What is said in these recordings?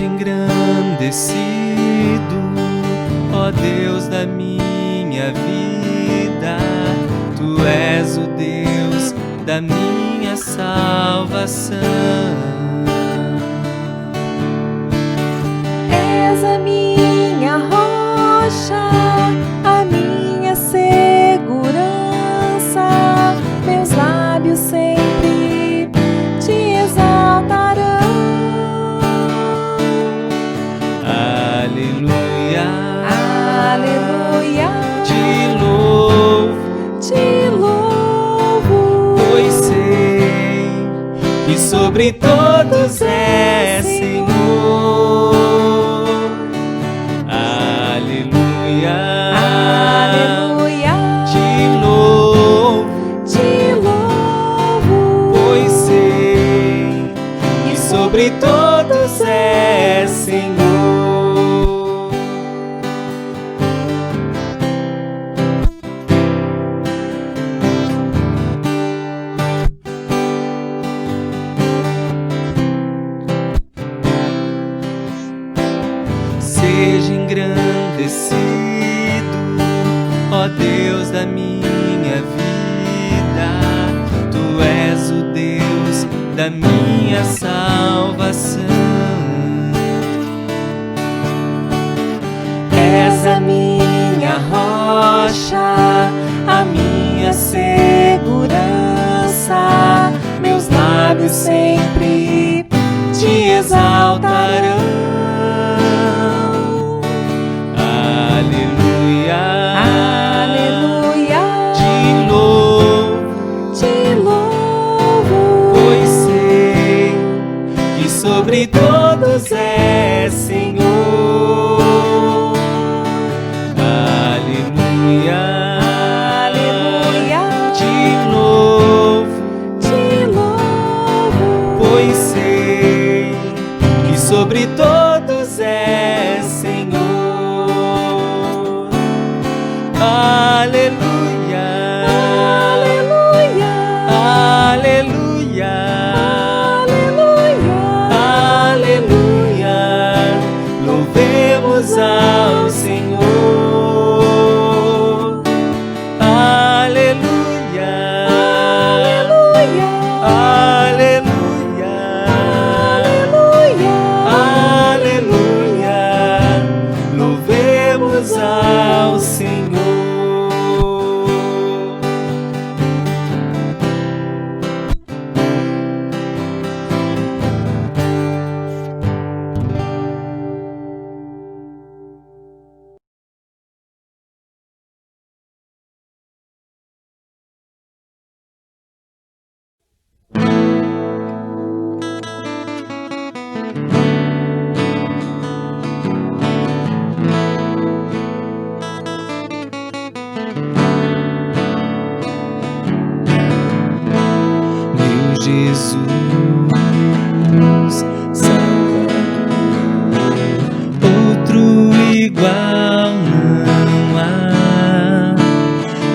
Seja engrandecido, ó Deus da minha vida. Tu és o Deus da minha salvação. És a minha rocha, a minha segurança. Meus lábios sempre te exaltarão. Aleluia, Aleluia, te louvo, pois sei que sobre todos é Senhor. Aleluia, aleluia, te louvo, pois sei que sobre todos é Senhor. Seja engrandecido, ó Deus da minha vida. Tu és o Deus da minha salvação. És a minha rocha, a minha segurança. Meus lábios sempre te exaltarão. Aleluia, te louvo, pois sei que sobre todos é Senhor. Aleluia, te louvo, pois sei que sobre todos é Senhor. Aleluia, aleluia, aleluia, louvemos ao Senhor. Aleluia, aleluia, aleluia, louvemos ao Senhor. Jesus, Salvador, outro igual não há.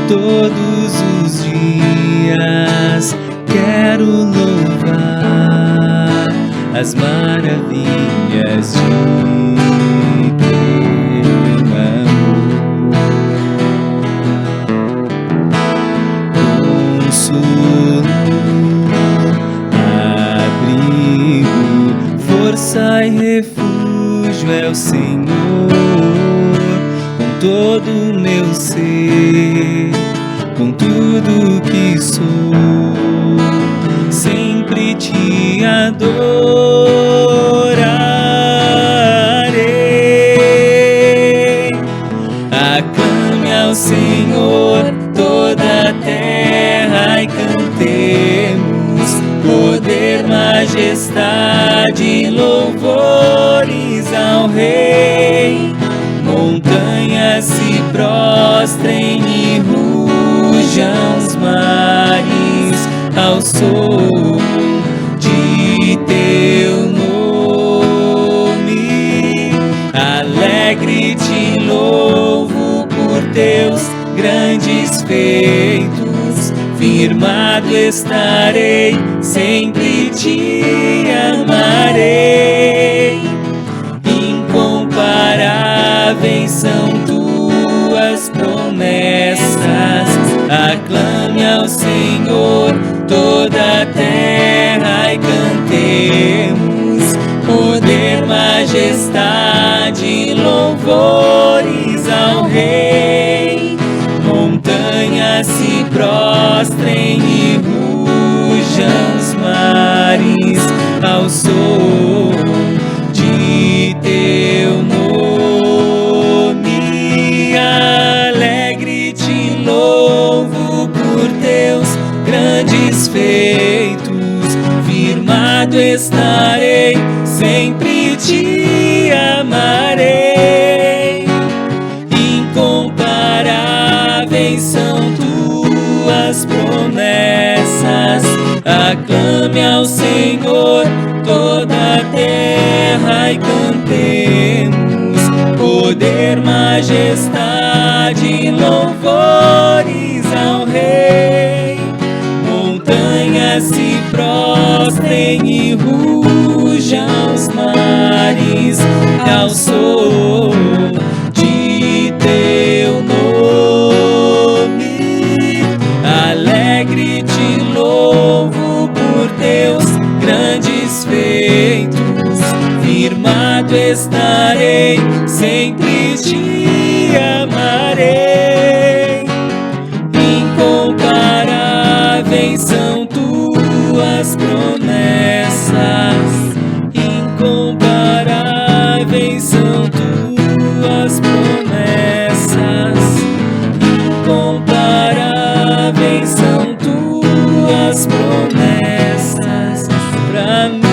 Todos os dias quero louvar as maravilhas de teu amor. Consolo, força e refúgio é o Senhor. Com todo o meu ser, com tudo que sou, sempre te adorarei. Aclame ao Senhor toda a terra e cantemos poder, majestade, louvores ao Rei. Montanhas se prostrem e rujam os mares ao som de teu nome. Alegre te louvo por teus grandes feitos. Firmado estarei, sempre te amarei. comparáveis são tuas promessas. Aclame ao Senhor toda a terra e cantemos poder, majestade, louvores ao Rei. Montanhas se prostrem e rujam os mares ao som de teu nome. Alegre te louvo por teus grandes feitos, firmado estarei, sempre te amarei. Incomparáveis são tuas promessas. Aclame ao Senhor toda a terra e cantemos poder, majestade, louvores ao Rei. Montanhas se prostrem e rujam os mares ao som de teu nome. Alegre te louvo por teus grandes feitos, firmado estarei, sempre te amarei. Incomparáveis são tuas promessas, incomparáveis são tuas promessas, incomparáveis são tuas promessas pra mim.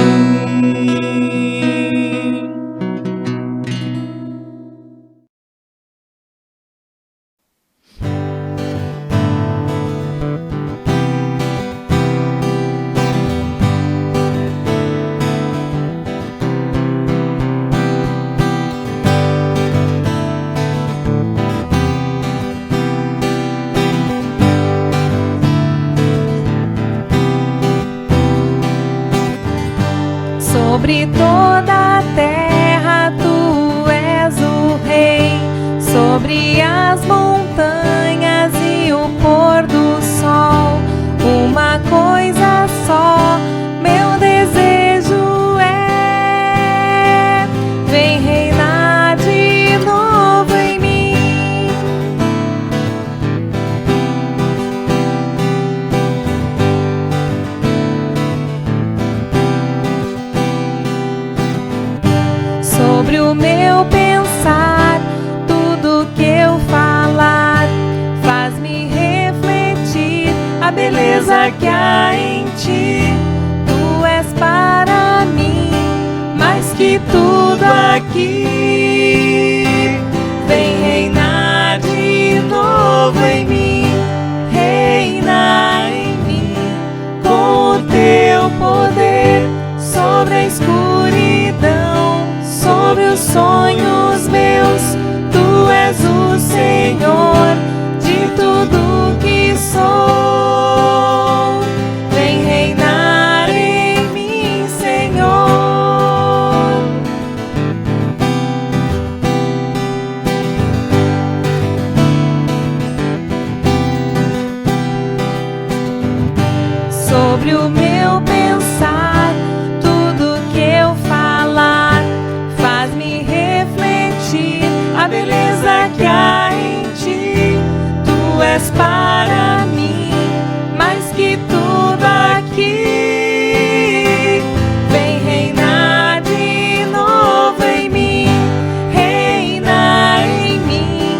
Sobre toda a terra tu és o Rei, sobre as montanhas e o pôr do sol. Uma coisa só, meu desejo é: vem reinar de novo em mim. Sobre o meu pensar, tudo que eu falar, faz-me refletir a beleza que há em ti. Tu és para mim mais que tudo aqui. Vem reinar de novo em mim, reina em mim com o teu poder sobre a escuridão, sobre os sonhos meus. Tu és o Senhor de tudo que sou. Vem reinar em mim, Senhor. Sobre o meu pensar, tudo que eu falar, faz-me refletir a beleza que há em ti. Tu és para mim mais que tudo aqui. Vem reinar de novo em mim, reina em mim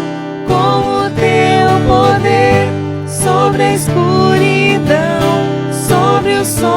com o teu poder sobre a escuridão, sobre o sol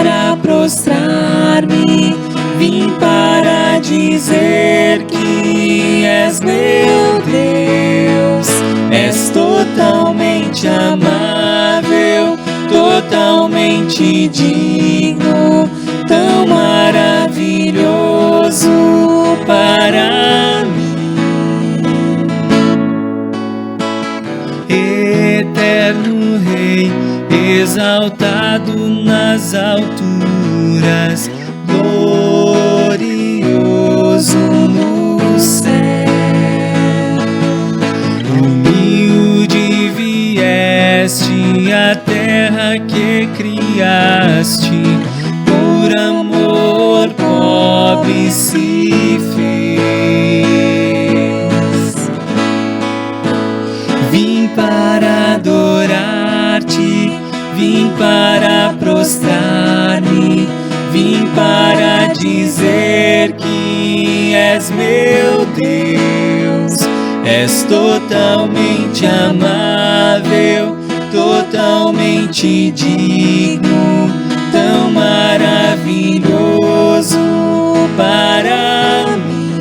para prostrar-me, vim para dizer que és meu Deus. És totalmente amável, totalmente digno, tão maravilhoso para mim. Eterno Rei, exaltado nas alturas, glorioso no céu. Humilde vieste à terra que criaste, por amor pobre se fez. Vim para adorar-te, vim para prostrar-me, vim para dizer que és meu Deus. És totalmente amável, totalmente digno, tão maravilhoso para mim.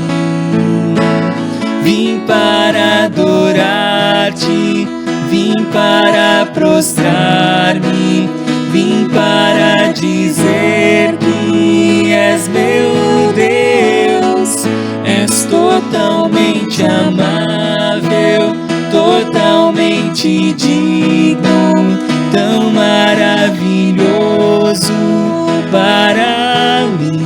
Vim para adorar-te, vim para prostrar-me, vim para dizer que és meu Deus. És totalmente amável, totalmente digno, tão maravilhoso para mim.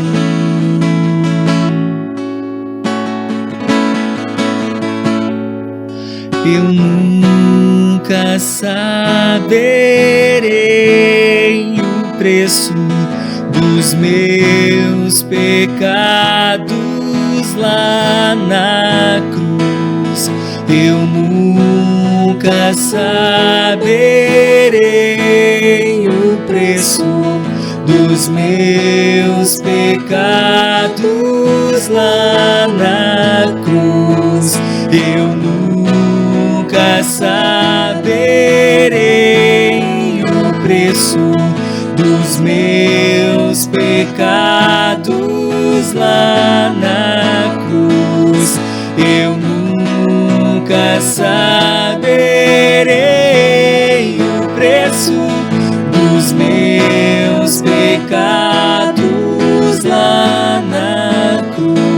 Eu nunca saberei o preço dos meus pecados lá na cruz. Eu nunca saberei o preço dos meus pecados lá na cruz. Eu nunca saberei o preço dos meus pecados lá na cruz. Eu nunca saberei o preço dos meus pecados lá na cruz.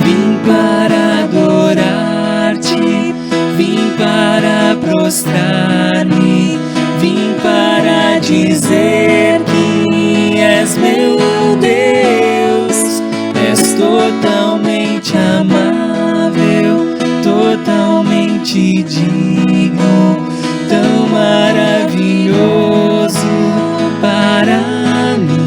Vim para adorar-te, vim para prostrar-me, vim para dizer que és meu Deus. És totalmente amável, totalmente digno, tão maravilhoso para mim.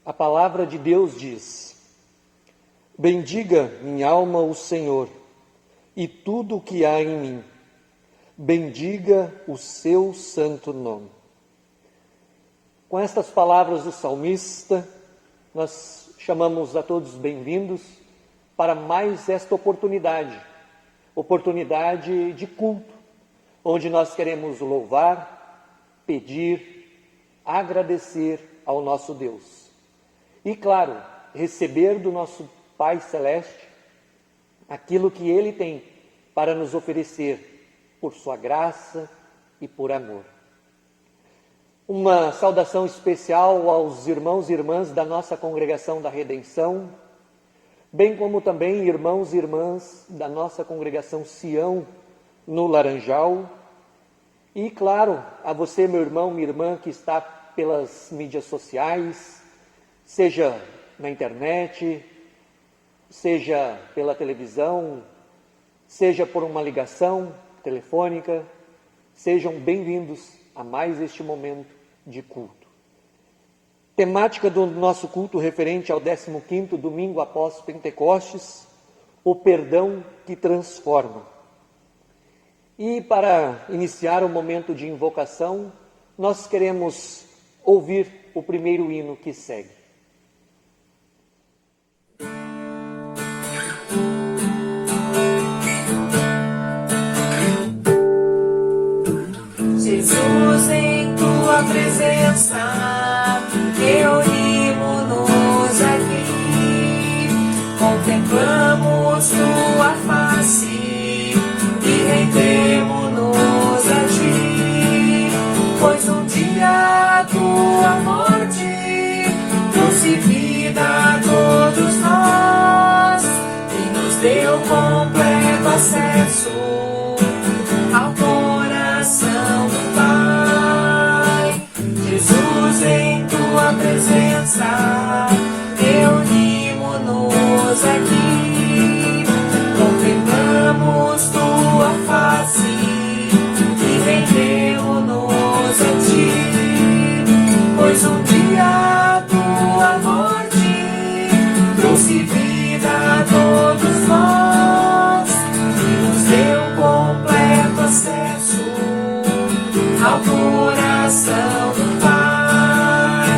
A palavra de Deus diz: bendiga minha alma o Senhor, e tudo o que há em mim, bendiga o seu santo nome. Com estas palavras do salmista, nós chamamos a todos bem-vindos para mais esta oportunidade de culto, onde nós queremos louvar, pedir, agradecer ao nosso Deus. E claro, receber do nosso Pai Celeste aquilo que Ele tem para nos oferecer por sua graça e por amor. Uma saudação especial aos irmãos e irmãs da nossa Congregação da Redenção, bem como também irmãos e irmãs da nossa Congregação Sião, no Laranjal. E, claro, a você, meu irmão, minha irmã, que está pelas mídias sociais, seja na internet, seja pela televisão, seja por uma ligação telefônica, sejam bem-vindos a mais este momento de culto. Temática do nosso culto referente ao 15º domingo após Pentecostes, o perdão que transforma. E para iniciar o momento de invocação, nós queremos ouvir o primeiro hino que segue. Jesus, em tua presença, reunimos-nos aqui, contemplamos tua face e rendemos-nos a ti, pois um dia a tua morte trouxe vida a todos nós e nos deu completo acesso ao coração do Pai. Jesus, em tua presença, reunimos-nos aqui, contemplamos tua face e rendemos-nos a ti, pois um dia a tua morte trouxe vida a todos nós e nos deu completo acesso ao coração do Pai.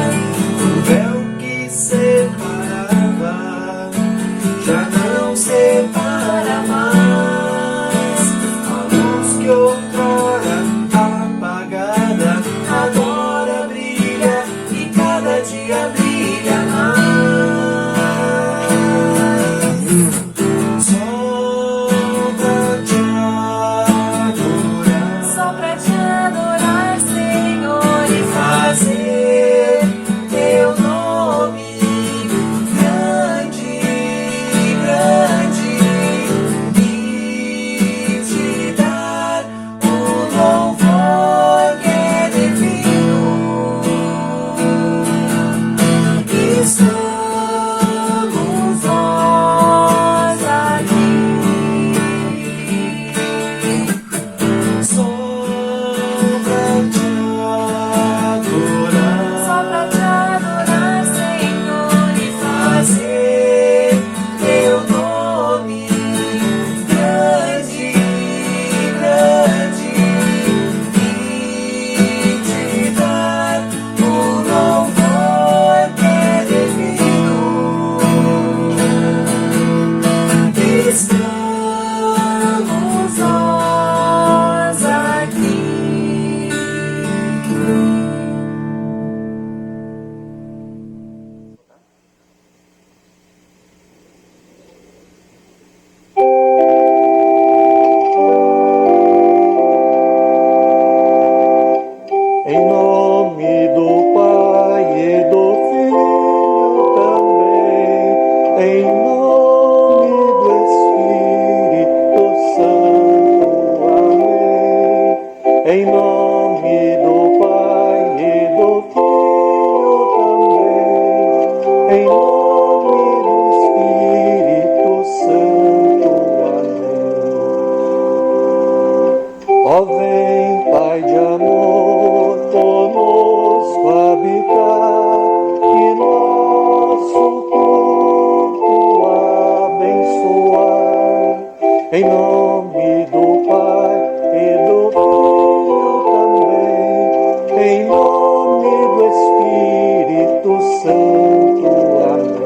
O véu que separava já não separa mais. A luz que outrora apagada agora brilha e cada dia brilha mais. Só pra te adorar, Senhor, e fazer teu nome grande, grande, e te dar o louvor que é devido. Estamos nós aqui. Só pra te adorar, Senhor, e fazer teu nome grande, grande, e te dar o louvor que é devido. Estamos nós aqui. Em nome do Pai e do Filho também, em nome do Espírito Santo, amém. Em nome do Pai e do Filho também, em nome do Espírito Santo, amém. Ó vem, Pai de amor, conosco habitar e nosso culto abençoar. Em nome do Pai e do Filho também, em nome do Espírito Santo, amém.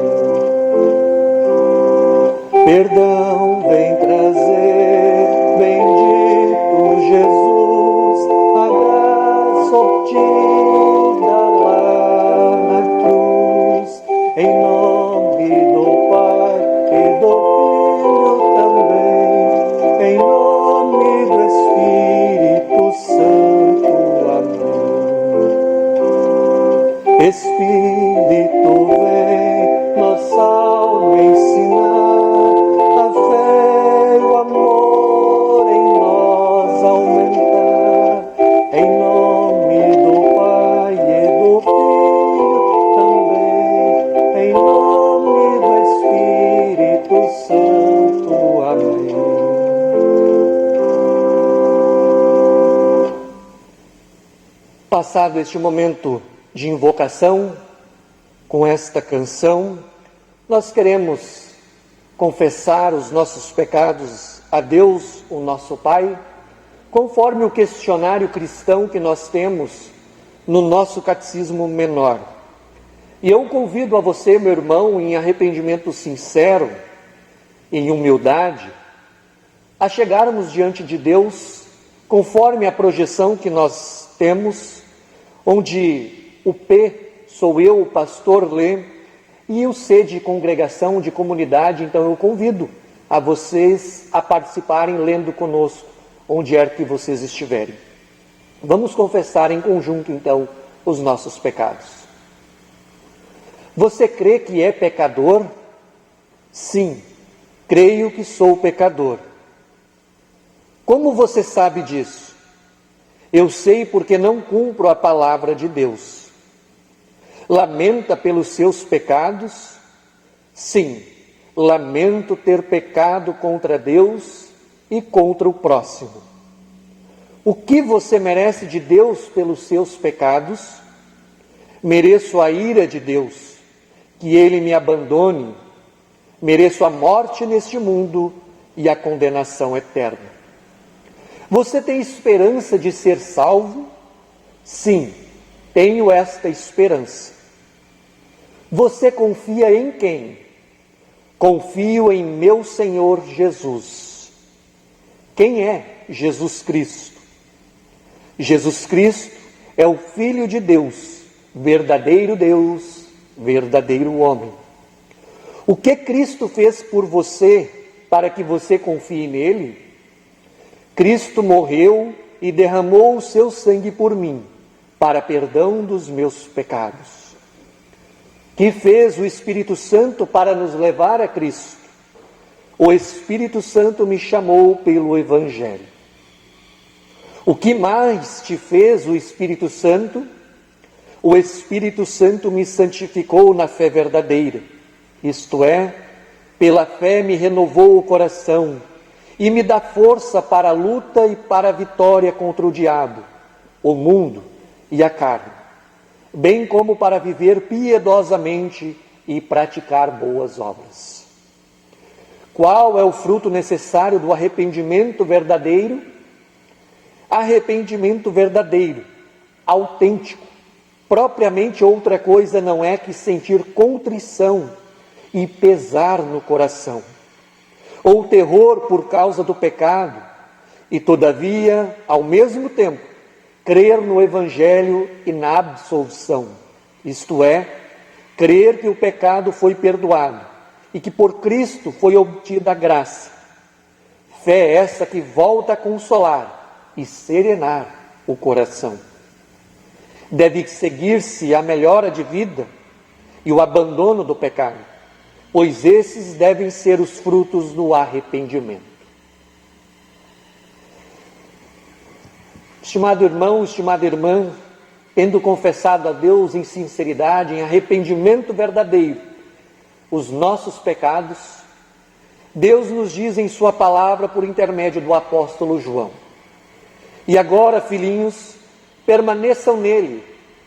Perdão vem trazer, bendito Jesus, a graça obtida lá na cruz. Em nome do Pai e do Filho também, alto. Amém. Passado este momento de invocação, com esta canção, nós queremos confessar os nossos pecados a Deus, o nosso Pai, conforme o questionário cristão que nós temos no nosso catecismo menor. E eu convido a você, meu irmão, em arrependimento sincero, em humildade, a chegarmos diante de Deus conforme a projeção que nós temos, onde o P sou eu, o pastor Lê, e o C de congregação, de comunidade. Então eu convido a vocês a participarem lendo conosco, onde quer que vocês estiverem. Vamos confessar em conjunto, então, os nossos pecados. Você crê que é pecador? Sim, creio que sou pecador. Como você sabe disso? Eu sei porque não cumpro a palavra de Deus. Lamenta pelos seus pecados? Sim, lamento ter pecado contra Deus e contra o próximo. O que você merece de Deus pelos seus pecados? Mereço a ira de Deus, que Ele me abandone. Mereço a morte neste mundo e a condenação eterna. Você tem esperança de ser salvo? Sim, tenho esta esperança. Você confia em quem? Confio em meu Senhor Jesus. Quem é Jesus Cristo? Jesus Cristo é o Filho de Deus, verdadeiro homem. O que Cristo fez por você para que você confie nele? Cristo morreu e derramou o seu sangue por mim, para perdão dos meus pecados. Que fez o Espírito Santo para nos levar a Cristo? O Espírito Santo me chamou pelo Evangelho. O que mais te fez o Espírito Santo? O Espírito Santo me santificou na fé verdadeira, isto é, pela fé me renovou o coração e me dá força para a luta e para a vitória contra o diabo, o mundo e a carne, bem como para viver piedosamente e praticar boas obras. Qual é o fruto necessário do arrependimento verdadeiro? Arrependimento verdadeiro, autêntico, propriamente outra coisa não é que sentir contrição e pesar no coração, ou terror por causa do pecado, e todavia, ao mesmo tempo, crer no Evangelho e na absolvição, isto é, crer que o pecado foi perdoado e que por Cristo foi obtida a graça. Fé essa que volta a consolar e serenar o coração. Deve seguir-se a melhora de vida e o abandono do pecado, pois esses devem ser os frutos do arrependimento. Estimado irmão, estimada irmã, tendo confessado a Deus em sinceridade, em arrependimento verdadeiro, os nossos pecados, Deus nos diz em sua palavra por intermédio do apóstolo João: e agora, filhinhos, permaneçam nele,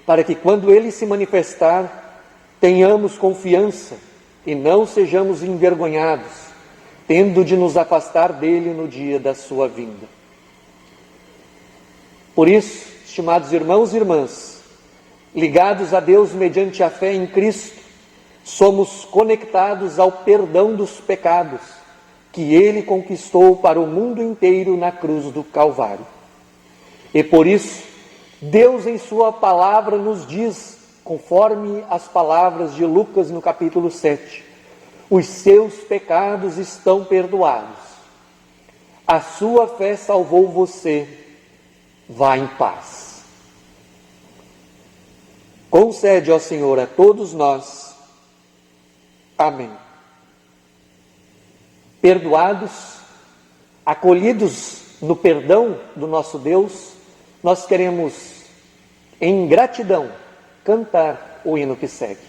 para que quando ele se manifestar, tenhamos confiança e não sejamos envergonhados, tendo de nos afastar dele no dia da sua vinda. Por isso, estimados irmãos e irmãs, ligados a Deus mediante a fé em Cristo, somos conectados ao perdão dos pecados que ele conquistou para o mundo inteiro na cruz do Calvário. E por isso, Deus em sua palavra nos diz, conforme as palavras de Lucas no capítulo 7, os seus pecados estão perdoados. A sua fé salvou você. Vá em paz. Concede, ó Senhor, a todos nós. Amém. Perdoados, acolhidos no perdão do nosso Deus, nós queremos, em gratidão, cantar o hino que segue.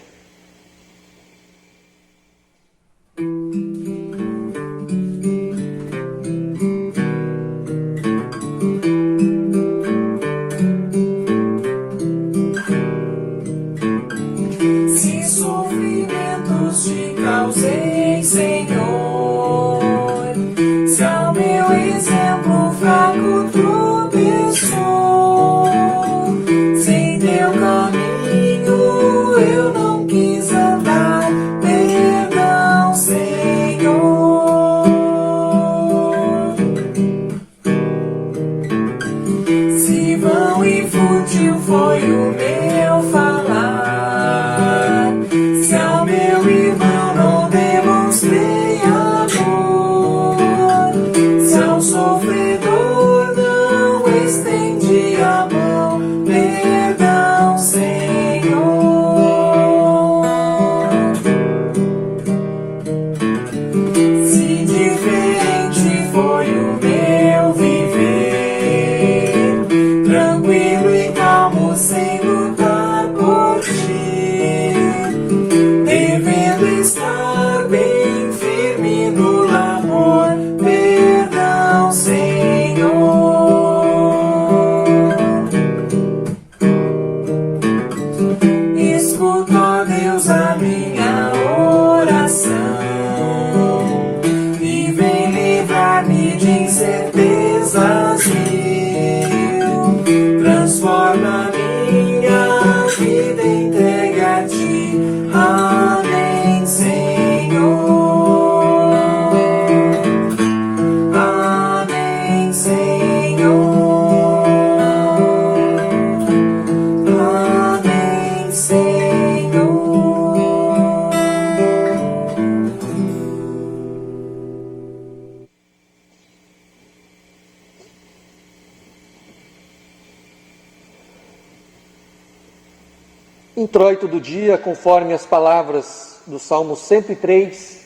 Introito do dia, conforme as palavras do Salmo 103,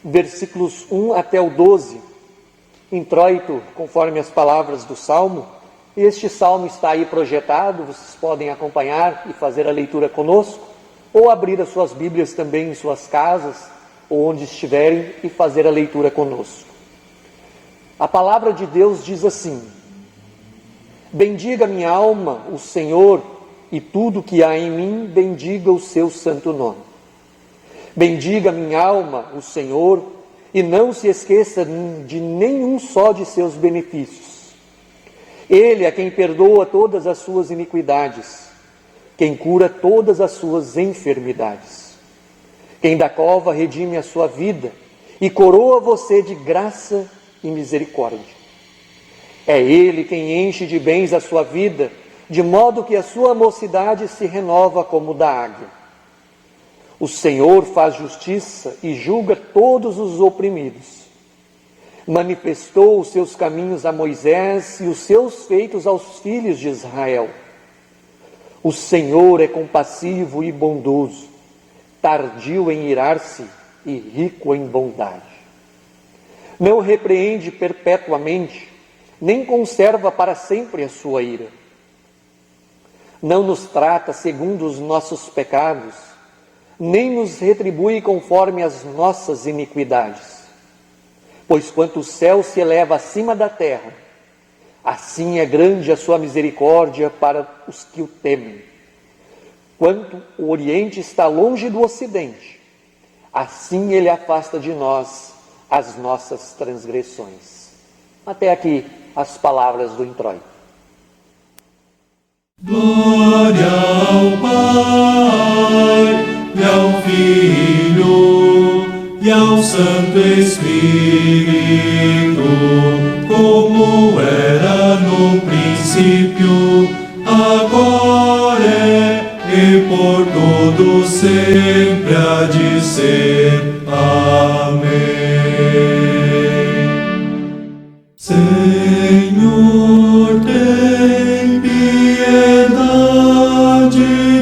versículos 1 até o 12. Introito, conforme as palavras do Salmo. Este Salmo está aí projetado, vocês podem acompanhar e fazer a leitura conosco, ou abrir as suas Bíblias também em suas casas, ou onde estiverem, e fazer a leitura conosco. A palavra de Deus diz assim: bendiga minha alma o Senhor, e tudo que há em mim, bendiga o seu santo nome. Bendiga minha alma o Senhor, e não se esqueça de nenhum só de seus benefícios. Ele é quem perdoa todas as suas iniquidades, quem cura todas as suas enfermidades, quem da cova redime a sua vida e coroa você de graça e misericórdia. É Ele quem enche de bens a sua vida, de modo que a sua mocidade se renova como da águia. O Senhor faz justiça e julga todos os oprimidos. Manifestou os seus caminhos a Moisés e os seus feitos aos filhos de Israel. O Senhor é compassivo e bondoso, tardio em irar-se e rico em bondade. Não repreende perpetuamente, nem conserva para sempre a sua ira. Não nos trata segundo os nossos pecados, nem nos retribui conforme as nossas iniquidades. Pois quanto o céu se eleva acima da terra, assim é grande a sua misericórdia para os que o temem. Quanto o Oriente está longe do Ocidente, assim ele afasta de nós as nossas transgressões. Até aqui as palavras do introito. Glória ao Pai, e ao Filho, e ao Santo Espírito, como era no princípio, agora e por todo sempre há de ser. Amém. Senhor, tem piedade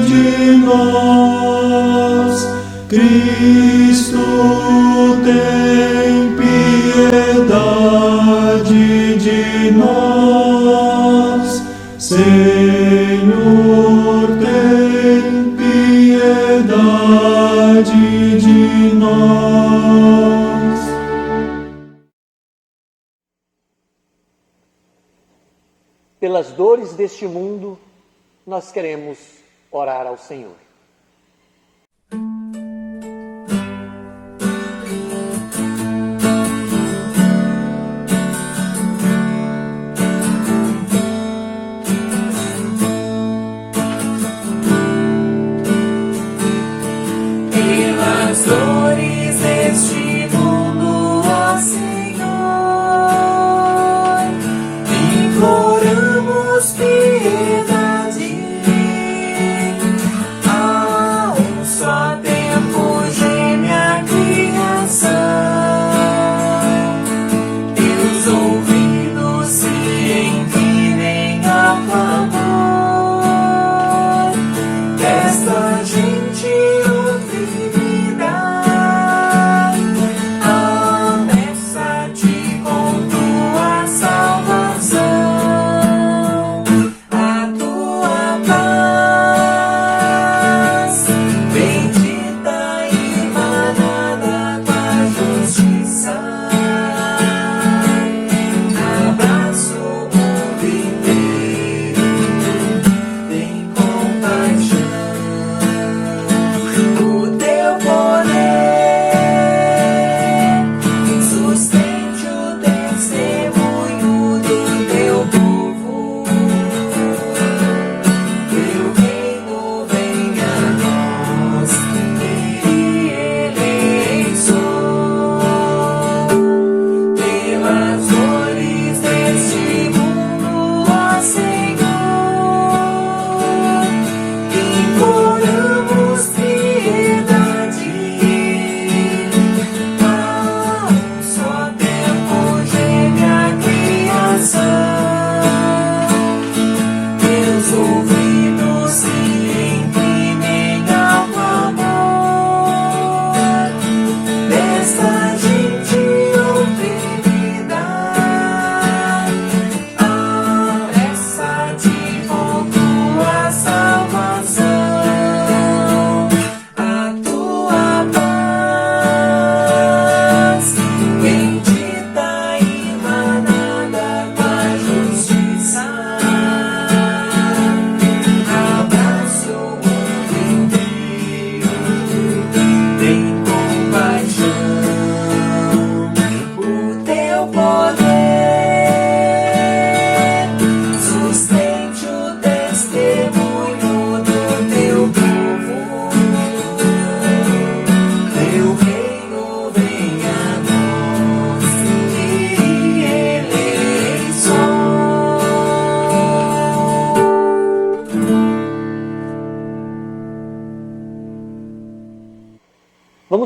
de nós. Cristo, tem piedade de nós. Senhor, tem piedade de nós. Pelas dores deste mundo, nós queremos orar ao Senhor. Pelas dores deste mundo, ó Senhor, imploramos piedade.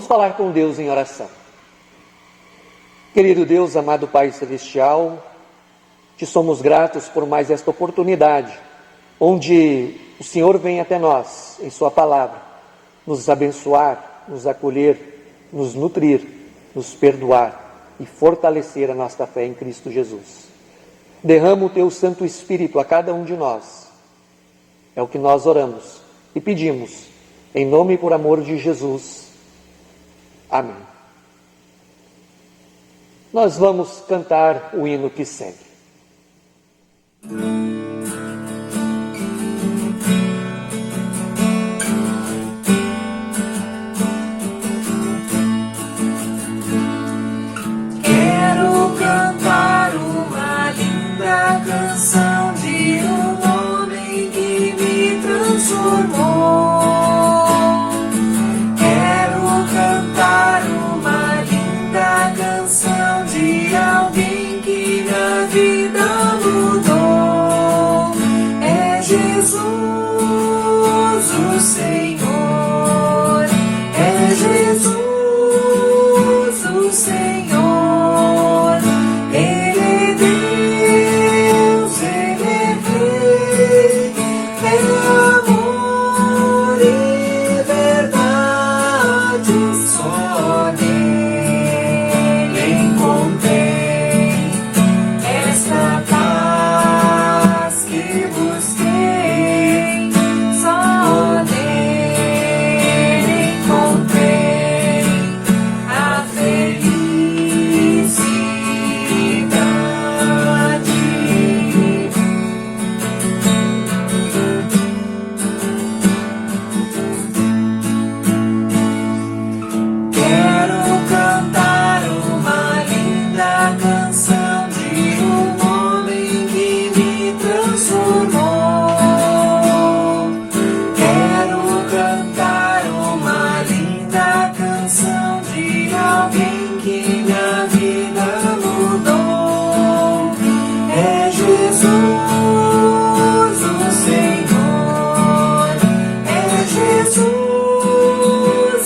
falar com Deus em oração. Querido Deus, amado Pai Celestial, te somos gratos por mais esta oportunidade, onde o Senhor vem até nós, em Sua palavra, nos abençoar, nos acolher, nos nutrir, nos perdoar e fortalecer a nossa fé em Cristo Jesus. Derrama o Teu Santo Espírito a cada um de nós. É o que nós oramos e pedimos, em nome e por amor de Jesus. Amém. Nós vamos cantar o hino que segue. Quero cantar uma linda canção de um homem que me transformou. Quero cantar uma linda canção de alguém que na vida mudou. É Jesus, o Senhor. É Jesus, o Senhor. Ele é Deus, Ele é Rei. É amor e verdade. Só nele encontrei esta paz que busquei. Só nele encontrei a felicidade. Quero cantar uma linda canção de um homem que me transformou. Quero cantar uma linda canção de alguém que minha vida mudou. É Jesus, o Senhor. É Jesus,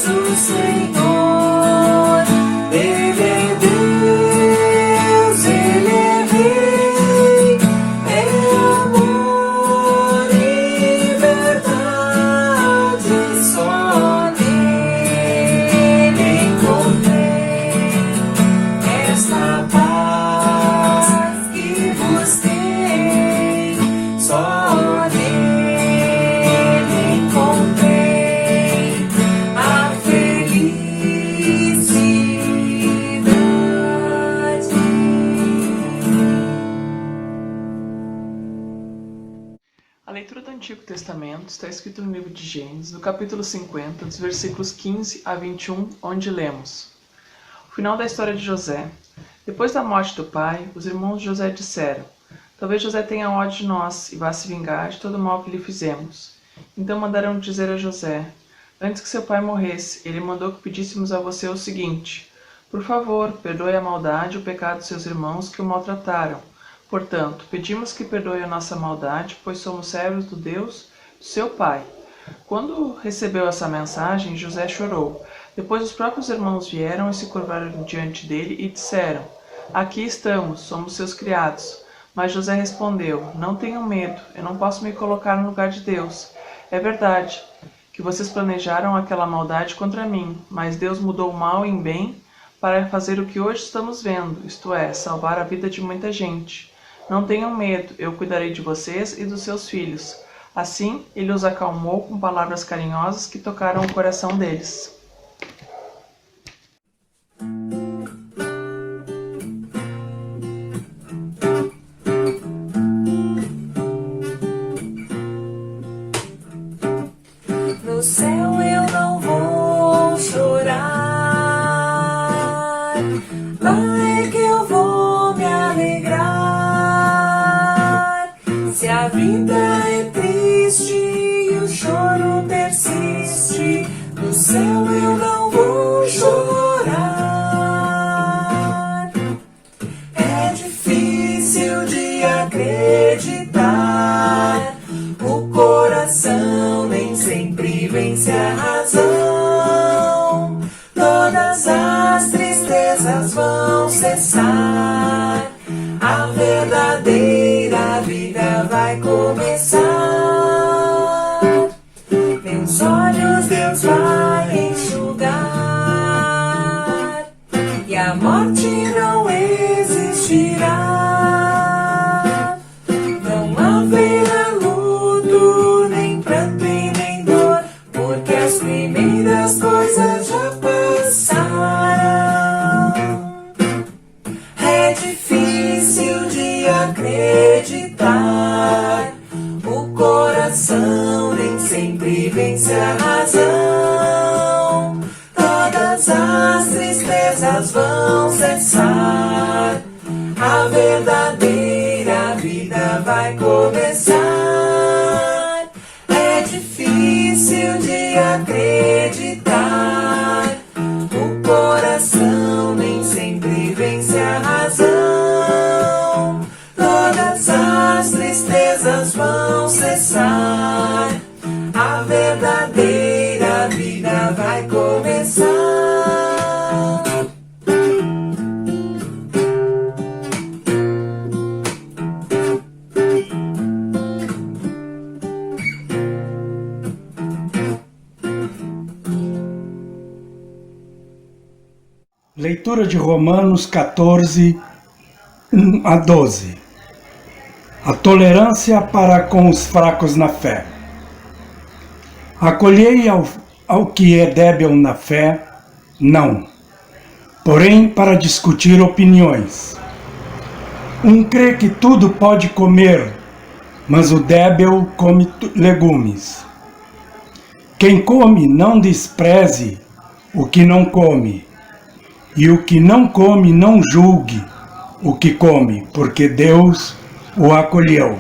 o Senhor. Ele é Deus, Ele é Rei. É amor e verdade. Só nele encontrei esta paz que busquei. Só nele encontrei a felicidade. A leitura do Antigo Testamento está escrita no livro de Gênesis, no capítulo 50, dos versículos 15 a 21, onde lemos: O final da história de José. Depois da morte do pai, os irmãos de José disseram: Talvez José tenha ódio de nós e vá se vingar de todo o mal que lhe fizemos. Então mandaram dizer a José: Antes que seu pai morresse, ele mandou que pedíssemos a você o seguinte: Por favor, perdoe a maldade e o pecado de seus irmãos que o maltrataram. Portanto, pedimos que perdoe a nossa maldade, pois somos servos do Deus do seu pai. Quando recebeu essa mensagem, José chorou. Depois os próprios irmãos vieram e se curvaram diante dele e disseram: Aqui estamos, somos seus criados. Mas José respondeu: Não tenham medo, eu não posso me colocar no lugar de Deus. É verdade que vocês planejaram aquela maldade contra mim, mas Deus mudou o mal em bem para fazer o que hoje estamos vendo, isto é, salvar a vida de muita gente. Não tenham medo, eu cuidarei de vocês e dos seus filhos. Assim, ele os acalmou com palavras carinhosas que tocaram o coração deles. No céu eu não vou chorar. Lá é que eu vou me alegrar. Se a vida é triste e o choro persiste, no céu eu não vou chorar. É difícil de acreditar, o coração nem sempre vence a razão. É difícil de acreditar. O coração nem sempre vence a razão. Todas as tristezas vão cessar. A verdadeira vida vai começar. É difícil de acreditar. O coração nem sempre vence a razão. Todas as tristezas vão cessar. A verdadeira vida vai começar. Leitura de Romanos 14, 1 a 12. A tolerância para com os fracos na fé. Acolhei ao que é débil na fé? Não. Porém, para discutir opiniões. Um crê que tudo pode comer, mas o débil come legumes. Quem come, não despreze o que não come. E o que não come, não julgue o que come, porque Deus o acolheu.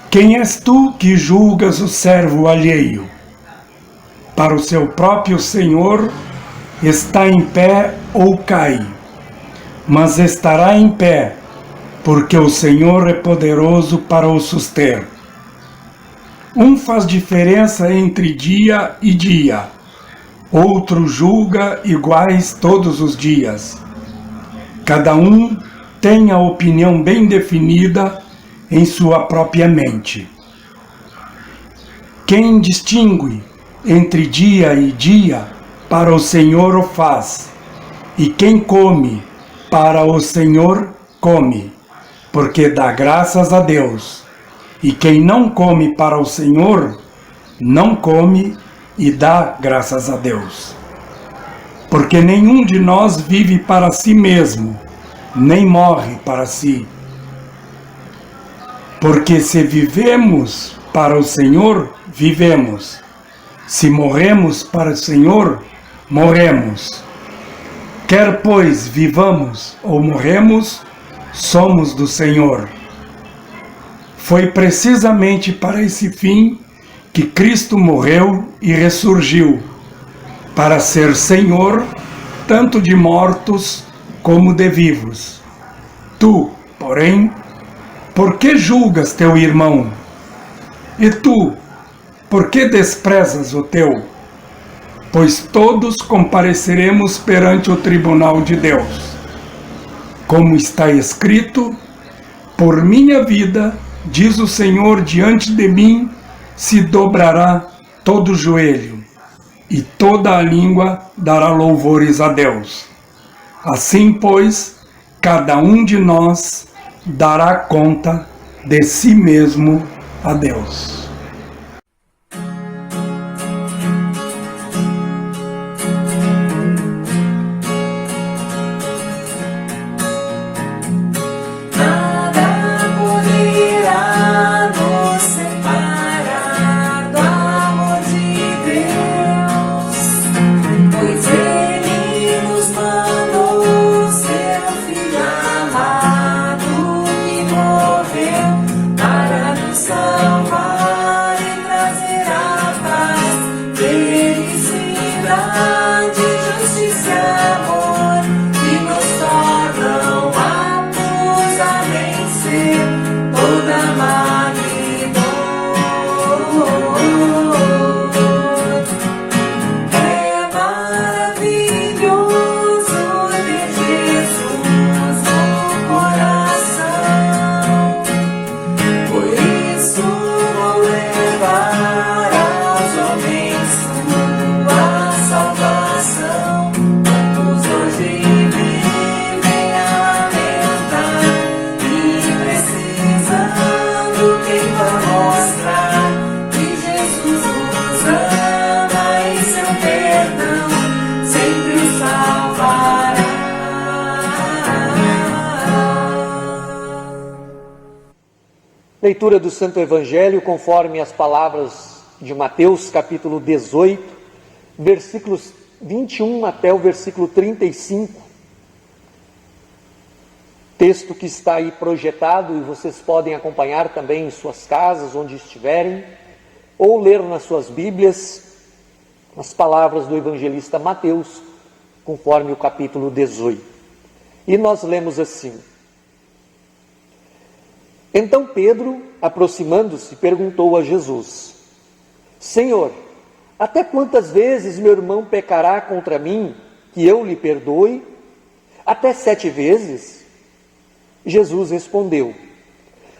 Quem és tu que julgas o servo alheio? Para o seu próprio Senhor está em pé ou cai, mas estará em pé, porque o Senhor é poderoso para o suster. Um faz diferença entre dia e dia, outro julga iguais todos os dias. Cada um tem a opinião bem definida em sua própria mente. Quem distingue entre dia e dia, para o Senhor o faz, e quem come, para o Senhor come, porque dá graças a Deus. E quem não come para o Senhor, não come e dá graças a Deus. Porque nenhum de nós vive para si mesmo, nem morre para si. Porque se vivemos para o Senhor, vivemos. Se morremos para o Senhor, morremos. Quer pois vivamos ou morremos, somos do Senhor. Foi precisamente para esse fim que Cristo morreu e ressurgiu, para ser Senhor tanto de mortos como de vivos. Tu, porém, por que julgas teu irmão? E tu, por que desprezas o teu? Pois todos compareceremos perante o tribunal de Deus. Como está escrito, por minha vida, diz o Senhor, diante de mim se dobrará todo o joelho, e toda a língua dará louvores a Deus. Assim, pois, cada um de nós dará conta de si mesmo a Deus. Para nos salvar. Leitura do Santo Evangelho conforme as palavras de Mateus, capítulo 18, versículos 21 até o versículo 35. Texto que está aí projetado e vocês podem acompanhar também em suas casas, onde estiverem, ou ler nas suas Bíblias as palavras do evangelista Mateus, conforme o capítulo 18. E nós lemos assim: Então Pedro, aproximando-se, perguntou a Jesus: Senhor, até quantas vezes meu irmão pecará contra mim, que eu lhe perdoe? Até 7 vezes? Jesus respondeu: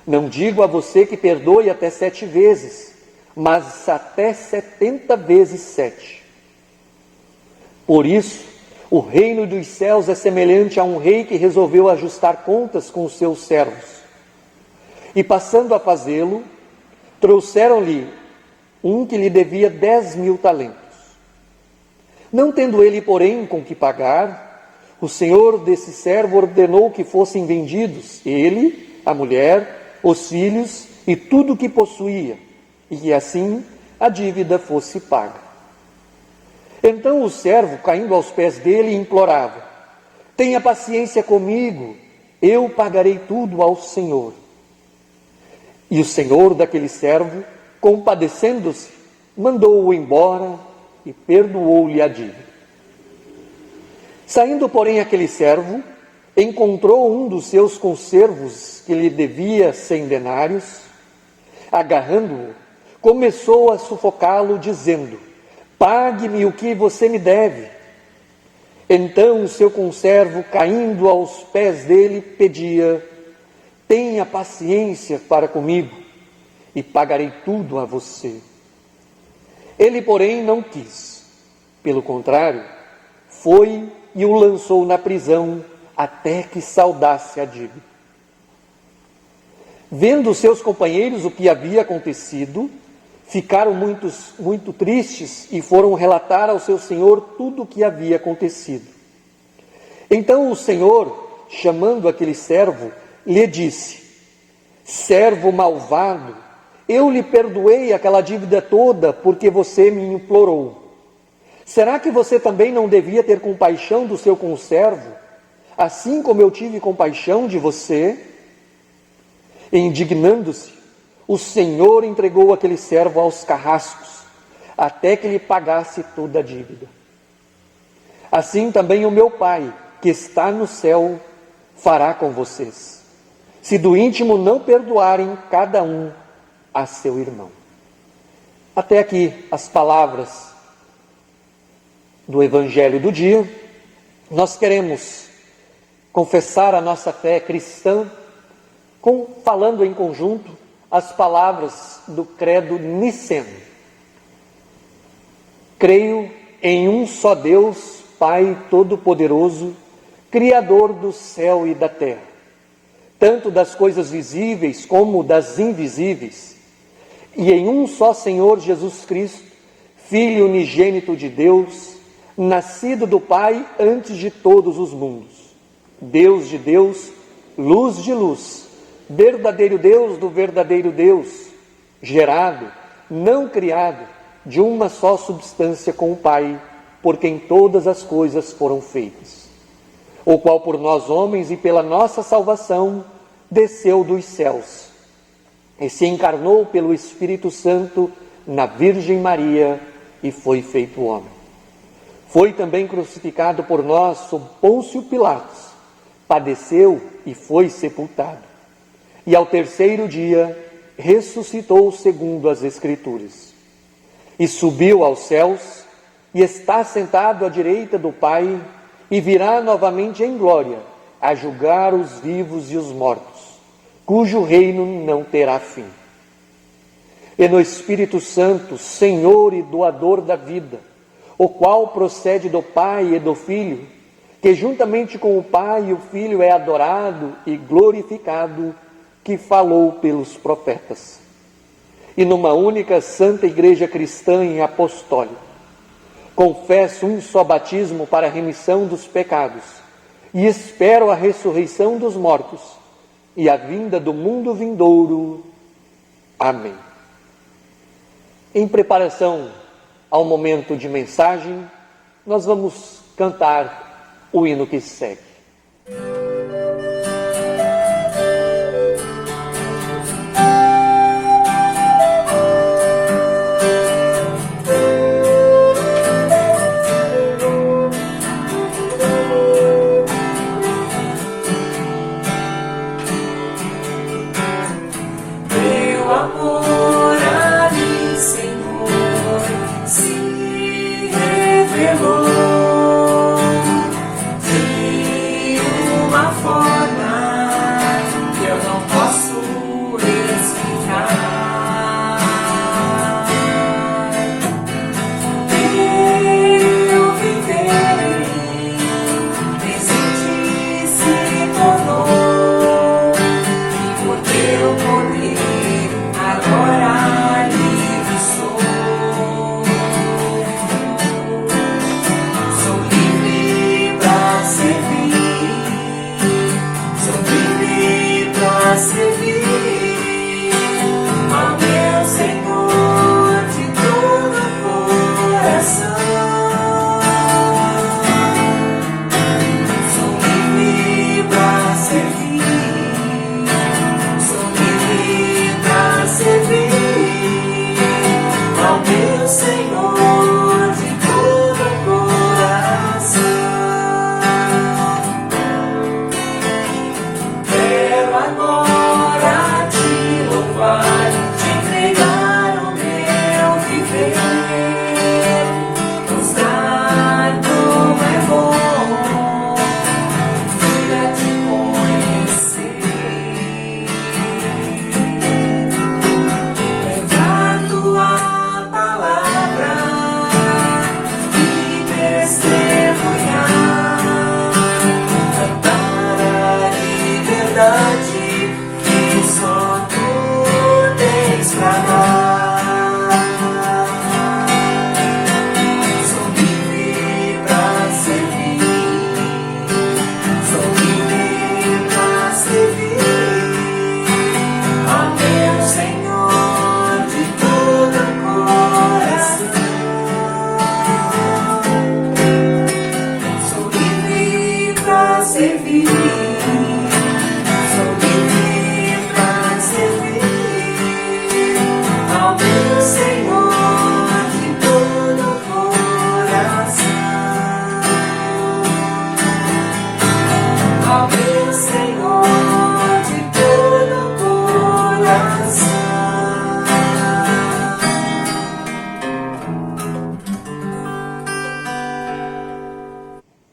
Não digo a você que perdoe até 7 vezes, mas até 70 vezes 7. Por isso, o reino dos céus é semelhante a um rei que resolveu ajustar contas com os seus servos. E passando a fazê-lo, trouxeram-lhe um que lhe devia 10.000 talentos. Não tendo ele, porém, com que pagar, o senhor desse servo ordenou que fossem vendidos ele, a mulher, os filhos e tudo o que possuía, e que assim a dívida fosse paga. Então o servo, caindo aos pés dele, implorava: Tenha paciência comigo, eu pagarei tudo ao senhor. E o senhor daquele servo, compadecendo-se, mandou-o embora e perdoou-lhe a dívida. Saindo, porém, aquele servo, encontrou um dos seus conservos que lhe devia 100 denários. Agarrando-o, começou a sufocá-lo, dizendo: Pague-me o que você me deve. Então o seu conservo, caindo aos pés dele, pedia: Tenha paciência para comigo, e pagarei tudo a você. Ele, porém, não quis. Pelo contrário, foi e o lançou na prisão até que saldasse a dívida. Vendo seus companheiros o que havia acontecido, ficaram muito tristes e foram relatar ao seu senhor tudo o que havia acontecido. Então o senhor, chamando aquele servo, lhe disse: Servo malvado, eu lhe perdoei aquela dívida toda porque você me implorou. Será que você também não devia ter compaixão do seu conservo, assim como eu tive compaixão de você? Indignando-se, o senhor entregou aquele servo aos carrascos, até que lhe pagasse toda a dívida. Assim também o meu Pai, que está no céu, fará com vocês, se do íntimo não perdoarem cada um a seu irmão. Até aqui as palavras do Evangelho do dia. Nós queremos confessar a nossa fé cristã falando em conjunto as palavras do credo niceno. Creio em um só Deus, Pai Todo-Poderoso, Criador do céu e da terra, tanto das coisas visíveis como das invisíveis, e em um só Senhor Jesus Cristo, Filho unigênito de Deus, nascido do Pai antes de todos os mundos, Deus de Deus, luz de luz, verdadeiro Deus do verdadeiro Deus, gerado, não criado, de uma só substância com o Pai, por quem todas as coisas foram feitas, o qual por nós homens e pela nossa salvação desceu dos céus e se encarnou pelo Espírito Santo na Virgem Maria e foi feito homem. Foi também crucificado por nós sob Pôncio Pilatos, padeceu e foi sepultado. E ao terceiro dia ressuscitou segundo as Escrituras. E subiu aos céus e está sentado à direita do Pai e virá novamente em glória a julgar os vivos e os mortos, cujo reino não terá fim. E no Espírito Santo, Senhor e doador da vida, o qual procede do Pai e do Filho, que juntamente com o Pai e o Filho é adorado e glorificado, que falou pelos profetas. E numa única santa igreja cristã e apostólica, confesso um só batismo para a remissão dos pecados, e espero a ressurreição dos mortos e a vinda do mundo vindouro. Amém. Em preparação ao momento de mensagem, nós vamos cantar o hino que segue.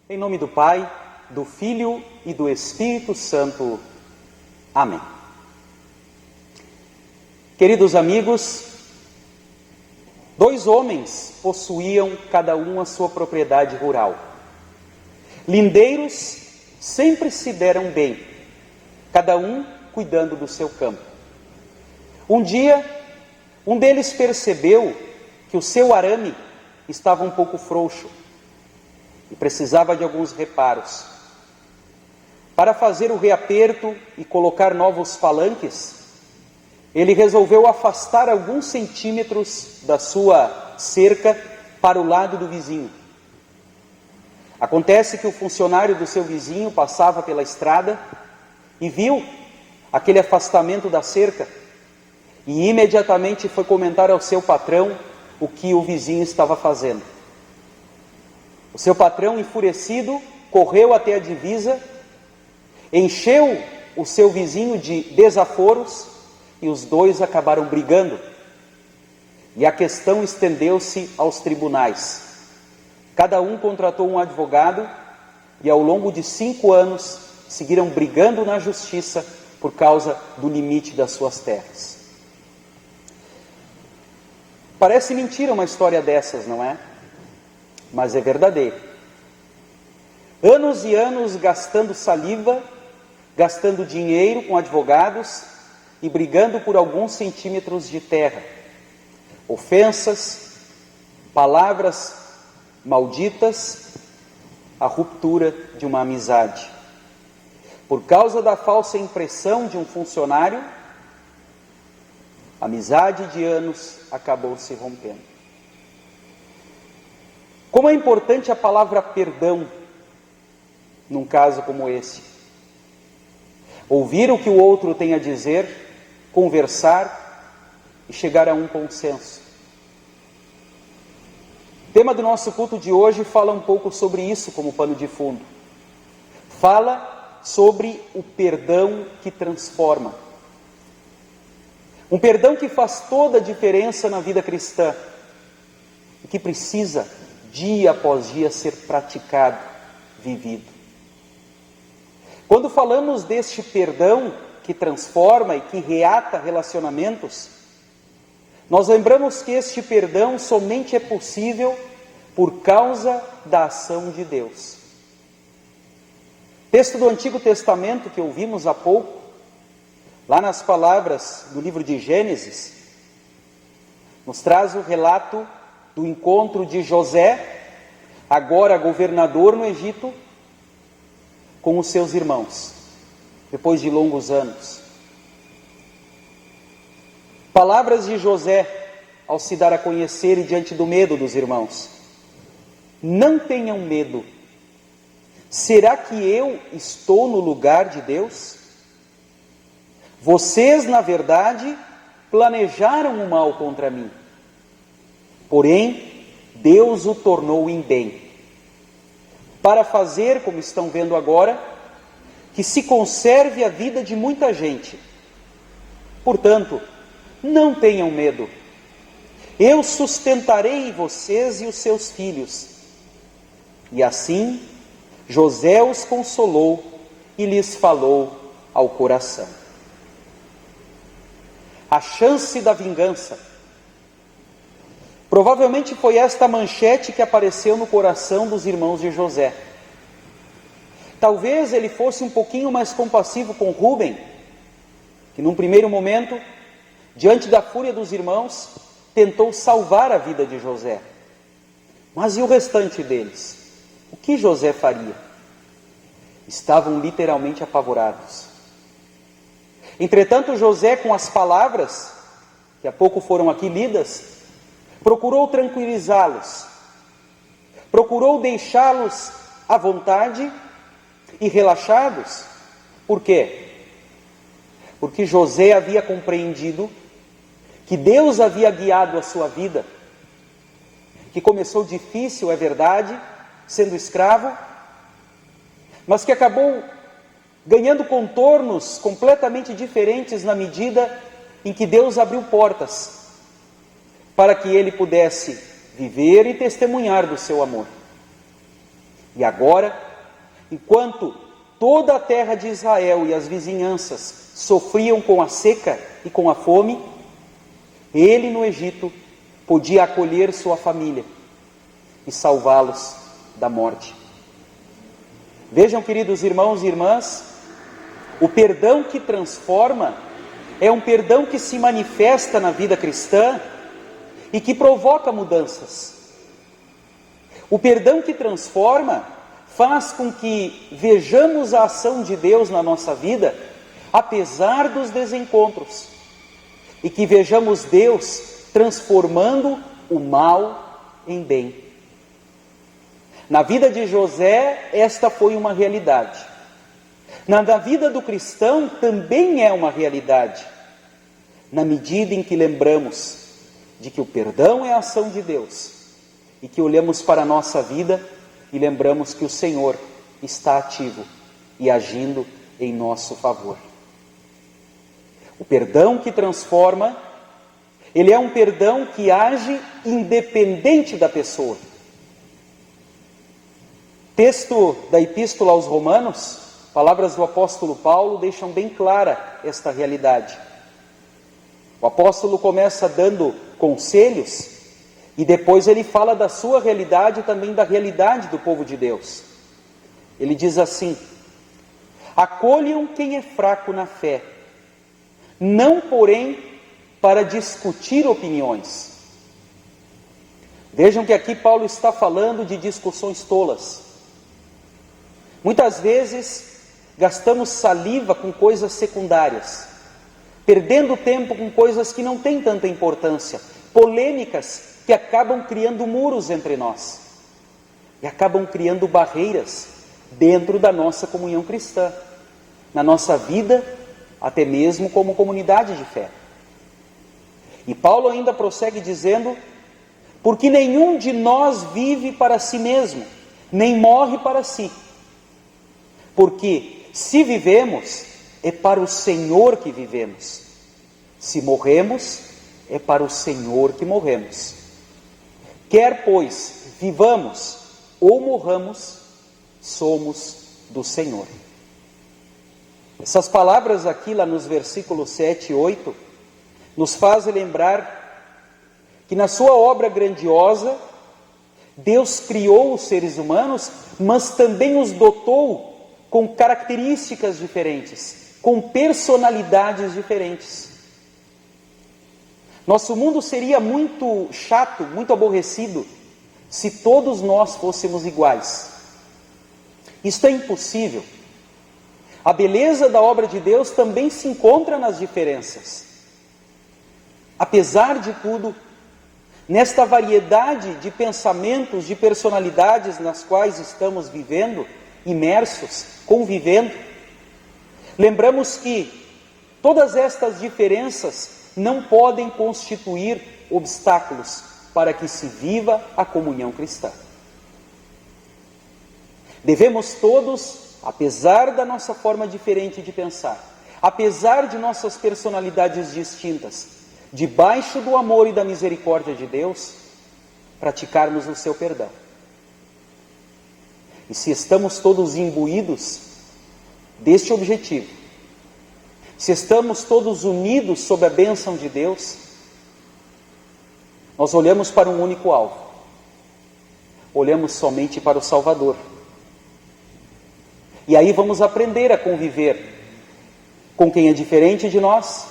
Em nome do Pai, do Filho e do Espírito Santo. Amém. Queridos amigos, 2 homens possuíam cada um a sua propriedade rural. Lindeiros sempre se deram bem, cada um cuidando do seu campo. Um dia, um deles percebeu que o seu arame estava um pouco frouxo e precisava de alguns reparos. Para fazer o reaperto e colocar novos palanques, ele resolveu afastar alguns centímetros da sua cerca para o lado do vizinho. Acontece que o funcionário do seu vizinho passava pela estrada e viu aquele afastamento da cerca e imediatamente foi comentar ao seu patrão o que o vizinho estava fazendo. O seu patrão, enfurecido, correu até a divisa, encheu o seu vizinho de desaforos e os dois acabaram brigando. E a questão estendeu-se aos tribunais. Cada um contratou um advogado e ao longo de 5 anos seguiram brigando na justiça por causa do limite das suas terras. Parece mentira uma história dessas, não é? Mas é verdadeiro. Anos e anos gastando saliva, gastando dinheiro com advogados e brigando por alguns centímetros de terra. Ofensas, palavras malditas, a ruptura de uma amizade. Por causa da falsa impressão de um funcionário, amizade de anos acabou se rompendo. Como é importante a palavra perdão num caso como esse. Ouvir o que o outro tem a dizer, conversar e chegar a um consenso. O tema do nosso culto de hoje fala um pouco sobre isso como pano de fundo. Fala sobre o perdão que transforma. Um perdão que faz toda a diferença na vida cristã e que precisa, dia após dia, ser praticado, vivido. Quando falamos deste perdão que transforma e que reata relacionamentos, nós lembramos que este perdão somente é possível por causa da ação de Deus. Texto do Antigo Testamento que ouvimos há pouco, lá nas palavras do livro de Gênesis, nos traz o relato do encontro de José, agora governador no Egito, com os seus irmãos, depois de longos anos. Palavras de José ao se dar a conhecer e diante do medo dos irmãos: não tenham medo. Será que eu estou no lugar de Deus? Vocês, na verdade, planejaram o mal contra mim. Porém, Deus o tornou em bem, para fazer, como estão vendo agora, que se conserve a vida de muita gente. Portanto, não tenham medo. Eu sustentarei vocês e os seus filhos. E assim, José os consolou e lhes falou ao coração. A chance da vingança. Provavelmente foi esta manchete que apareceu no coração dos irmãos de José. Talvez ele fosse um pouquinho mais compassivo com Rúben, que num primeiro momento, diante da fúria dos irmãos, tentou salvar a vida de José. Mas e o restante deles? O que José faria? Estavam literalmente apavorados. Entretanto, José, com as palavras, que há pouco foram aqui lidas, procurou tranquilizá-los, procurou deixá-los à vontade e relaxados. Por quê? Porque José havia compreendido que Deus havia guiado a sua vida, que começou difícil, é verdade, sendo escravo, mas que acabou ganhando contornos completamente diferentes na medida em que Deus abriu portas para que ele pudesse viver e testemunhar do seu amor. E agora, enquanto toda a terra de Israel e as vizinhanças sofriam com a seca e com a fome, ele no Egito podia acolher sua família e salvá-los da morte. Vejam, queridos irmãos e irmãs, o perdão que transforma é um perdão que se manifesta na vida cristã e que provoca mudanças. O perdão que transforma faz com que vejamos a ação de Deus na nossa vida, apesar dos desencontros, e que vejamos Deus transformando o mal em bem. Na vida de José, esta foi uma realidade. Na vida do cristão também é uma realidade, na medida em que lembramos de que o perdão é a ação de Deus e que olhamos para a nossa vida e lembramos que o Senhor está ativo e agindo em nosso favor. O perdão que transforma, ele é um perdão que age independente da pessoa. Texto da Epístola aos Romanos, palavras do apóstolo Paulo deixam bem clara esta realidade. O apóstolo começa dando conselhos e depois ele fala da sua realidade e também da realidade do povo de Deus. Ele diz assim: acolham quem é fraco na fé, não porém para discutir opiniões. Vejam que aqui Paulo está falando de discussões tolas. Muitas vezes gastamos saliva com coisas secundárias, perdendo tempo com coisas que não têm tanta importância, polêmicas que acabam criando muros entre nós e acabam criando barreiras dentro da nossa comunhão cristã, na nossa vida, até mesmo como comunidade de fé. E Paulo ainda prossegue dizendo: porque nenhum de nós vive para si mesmo, nem morre para si. Porque se vivemos, é para o Senhor que vivemos. Se morremos, é para o Senhor que morremos. Quer, pois, vivamos ou morramos, somos do Senhor. Essas palavras aqui, lá nos versículos 7 e 8, nos fazem lembrar que na sua obra grandiosa, Deus criou os seres humanos, mas também os dotou com características diferentes, com personalidades diferentes. Nosso mundo seria muito chato, muito aborrecido, se todos nós fôssemos iguais. Isto é impossível. A beleza da obra de Deus também se encontra nas diferenças. Apesar de tudo, nesta variedade de pensamentos, de personalidades nas quais estamos vivendo, imersos, convivendo, lembramos que todas estas diferenças não podem constituir obstáculos para que se viva a comunhão cristã. Devemos todos, apesar da nossa forma diferente de pensar, apesar de nossas personalidades distintas, debaixo do amor e da misericórdia de Deus, praticarmos o seu perdão. E se estamos todos imbuídos deste objetivo, se estamos todos unidos sob a bênção de Deus, nós olhamos para um único alvo, olhamos somente para o Salvador. E aí vamos aprender a conviver com quem é diferente de nós,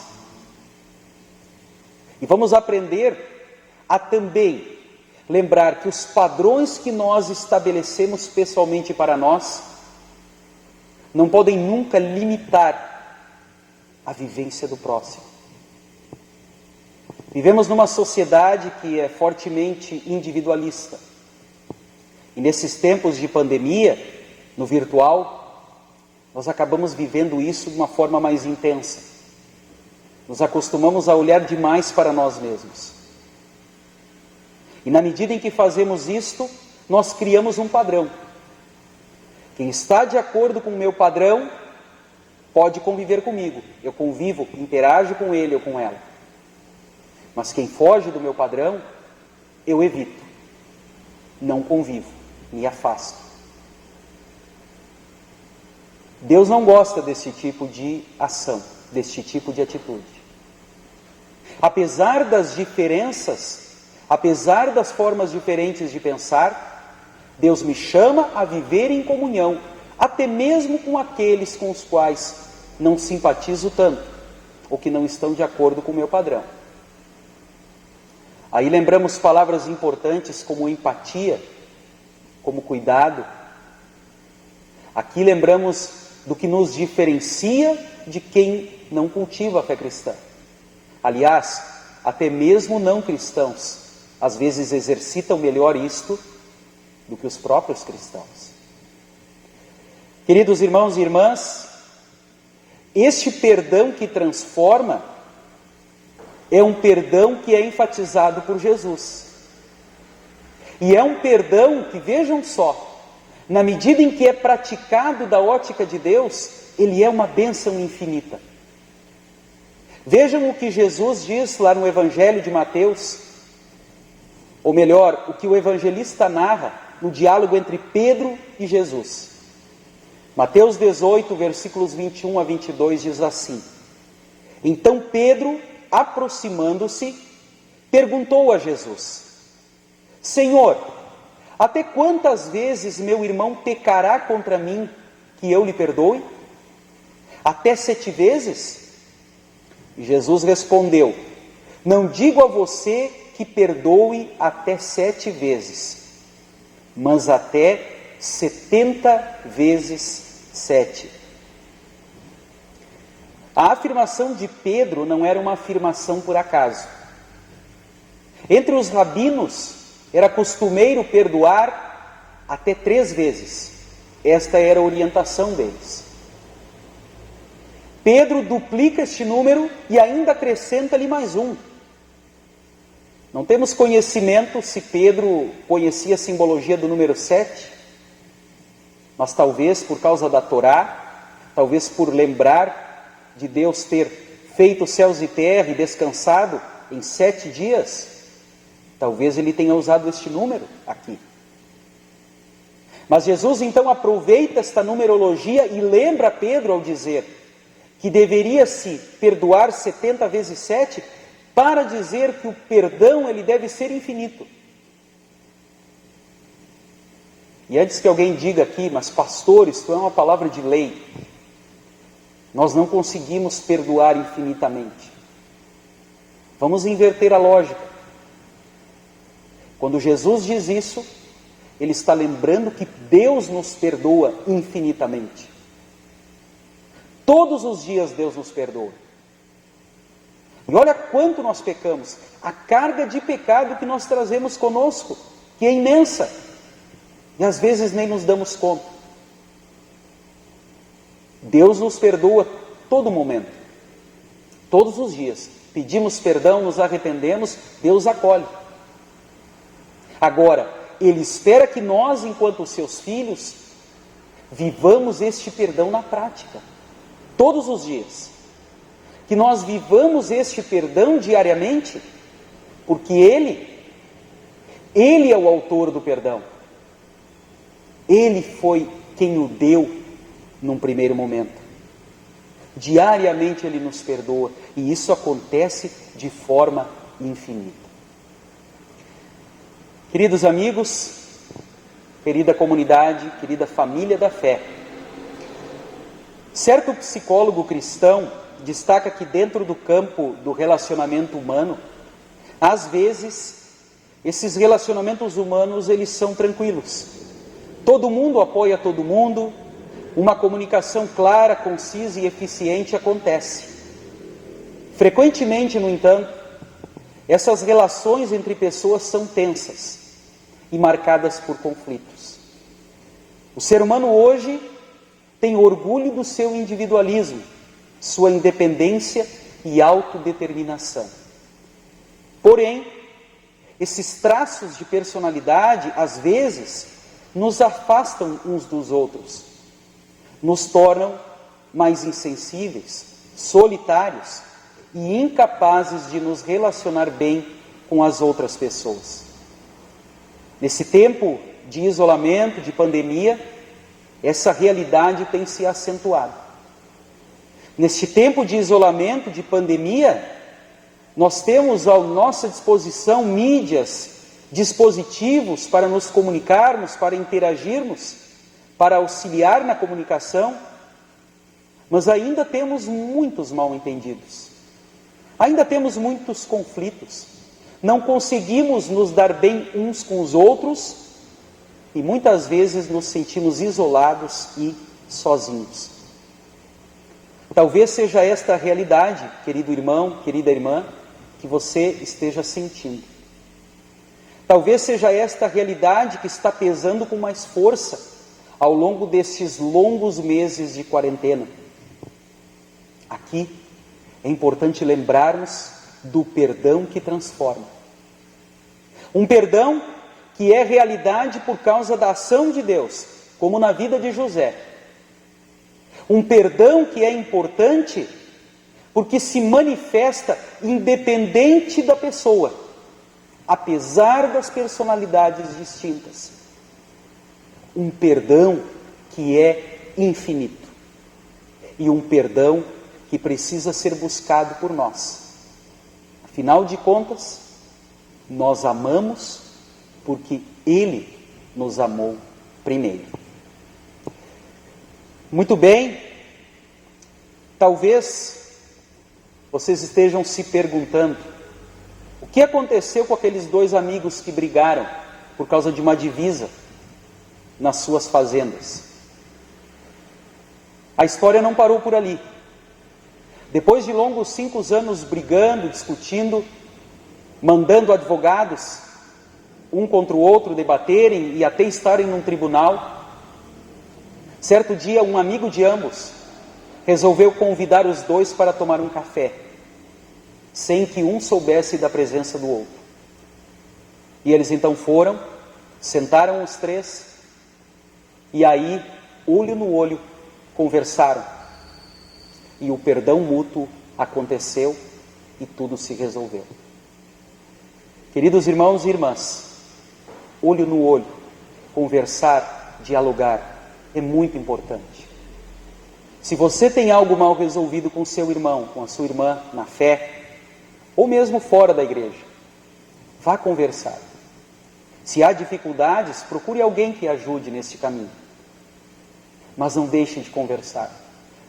e vamos aprender a também lembrar que os padrões que nós estabelecemos pessoalmente para nós não podem nunca limitar a vivência do próximo. Vivemos numa sociedade que é fortemente individualista. E nesses tempos de pandemia, no virtual, nós acabamos vivendo isso de uma forma mais intensa. Nos acostumamos a olhar demais para nós mesmos. E na medida em que fazemos isto, nós criamos um padrão. Quem está de acordo com o meu padrão, pode conviver comigo. Eu convivo, interajo com ele ou com ela. Mas quem foge do meu padrão, eu evito. Não convivo, me afasto. Deus não gosta desse tipo de ação, desse tipo de atitude. Apesar das diferenças, apesar das formas diferentes de pensar, Deus me chama a viver em comunhão, até mesmo com aqueles com os quais não simpatizo tanto, ou que não estão de acordo com o meu padrão. Aí lembramos palavras importantes como empatia, como cuidado. Aqui lembramos do que nos diferencia de quem não cultiva a fé cristã. Aliás, até mesmo não cristãos, às vezes exercitam melhor isto do que os próprios cristãos. Queridos irmãos e irmãs, este perdão que transforma é um perdão que é enfatizado por Jesus. E é um perdão que, vejam só, na medida em que é praticado da ótica de Deus, ele é uma bênção infinita. Vejam o que Jesus diz lá no Evangelho de Mateus, ou melhor, o que o evangelista narra no diálogo entre Pedro e Jesus. Mateus 18, versículos 21 a 22 diz assim: Então Pedro, aproximando-se, perguntou a Jesus: Senhor, até quantas vezes meu irmão pecará contra mim que eu lhe perdoe? Até 7 vezes? E Jesus respondeu: Não digo a você que perdoe até 7 vezes, mas até 70 vezes 7. A afirmação de Pedro não era uma afirmação por acaso. Entre os rabinos, era costumeiro perdoar até 3 vezes. Esta era a orientação deles. Pedro duplica este número e ainda acrescenta-lhe mais um. Não temos conhecimento se Pedro conhecia a simbologia do número 7, mas talvez por causa da Torá, talvez por lembrar de Deus ter feito céus e terra e descansado em 7 dias, talvez ele tenha usado este número aqui. Mas Jesus então aproveita esta numerologia e lembra Pedro ao dizer que deveria se perdoar 70 vezes 7, para dizer que o perdão ele deve ser infinito. E antes que alguém diga aqui, mas pastor, isto é uma palavra de lei, nós não conseguimos perdoar infinitamente. Vamos inverter a lógica. Quando Jesus diz isso, ele está lembrando que Deus nos perdoa infinitamente. Todos os dias Deus nos perdoa. E olha quanto nós pecamos, a carga de pecado que nós trazemos conosco, que é imensa, e às vezes nem nos damos conta. Deus nos perdoa todo momento, todos os dias. Pedimos perdão, nos arrependemos, Deus acolhe. Agora, Ele espera que nós, enquanto seus filhos, vivamos este perdão na prática, todos os dias. Que nós vivamos este perdão diariamente, porque Ele é o autor do perdão. Ele foi quem o deu num primeiro momento. Diariamente Ele nos perdoa, e isso acontece de forma infinita. Queridos amigos, querida comunidade, querida família da fé, certo psicólogo cristão destaca que dentro do campo do relacionamento humano, às vezes, esses relacionamentos humanos, eles são tranquilos. Todo mundo apoia todo mundo, uma comunicação clara, concisa e eficiente acontece. Frequentemente, no entanto, essas relações entre pessoas são tensas e marcadas por conflitos. O ser humano hoje tem orgulho do seu individualismo, sua independência e autodeterminação. Porém, esses traços de personalidade, às vezes, nos afastam uns dos outros, nos tornam mais insensíveis, solitários e incapazes de nos relacionar bem com as outras pessoas. Nesse tempo de isolamento, de pandemia, essa realidade tem se acentuado. Neste tempo de isolamento, de pandemia, nós temos à nossa disposição mídias, dispositivos para nos comunicarmos, para interagirmos, para auxiliar na comunicação, mas ainda temos muitos mal-entendidos, ainda temos muitos conflitos, não conseguimos nos dar bem uns com os outros e muitas vezes nos sentimos isolados e sozinhos. Talvez seja esta a realidade, querido irmão, querida irmã, que você esteja sentindo. Talvez seja esta a realidade que está pesando com mais força ao longo destes longos meses de quarentena. Aqui é importante lembrarmos do perdão que transforma. Um perdão que é realidade por causa da ação de Deus, como na vida de José. Um perdão que é importante porque se manifesta independente da pessoa, apesar das personalidades distintas. Um perdão que é infinito e um perdão que precisa ser buscado por nós. Afinal de contas, nós amamos porque Ele nos amou primeiro. Muito bem, talvez vocês estejam se perguntando, o que aconteceu com aqueles 2 amigos que brigaram por causa de uma divisa nas suas fazendas? A história não parou por ali. Depois de longos 5 anos brigando, discutindo, mandando advogados, um contra o outro, debaterem e até estarem num tribunal, certo dia um amigo de ambos resolveu convidar os dois para tomar um café, sem que um soubesse da presença do outro. E eles então foram, sentaram os três, e aí, olho no olho, conversaram. E o perdão mútuo aconteceu e tudo se resolveu. Queridos irmãos e irmãs, olho no olho, conversar, dialogar, é muito importante. Se você tem algo mal resolvido com seu irmão, com a sua irmã, na fé, ou mesmo fora da igreja, vá conversar. Se há dificuldades, procure alguém que ajude neste caminho. Mas não deixe de conversar.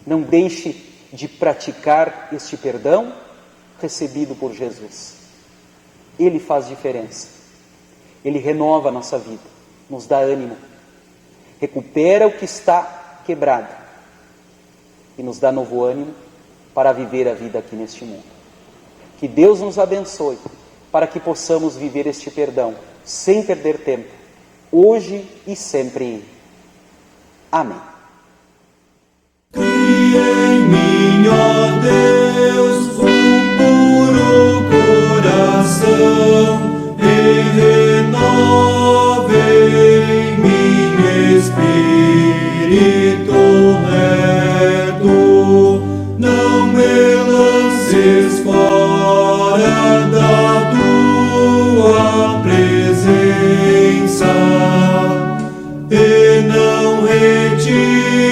Não deixe de praticar este perdão recebido por Jesus. Ele faz diferença. Ele renova a nossa vida, nos dá ânimo, recupera o que está quebrado e nos dá novo ânimo para viver a vida aqui neste mundo. Que Deus nos abençoe para que possamos viver este perdão sem perder tempo, hoje e sempre. Amém. Cria em mim, ó Deus, puro coração e renova em mim espírito reto. Não me lances fora da tua presença e não retires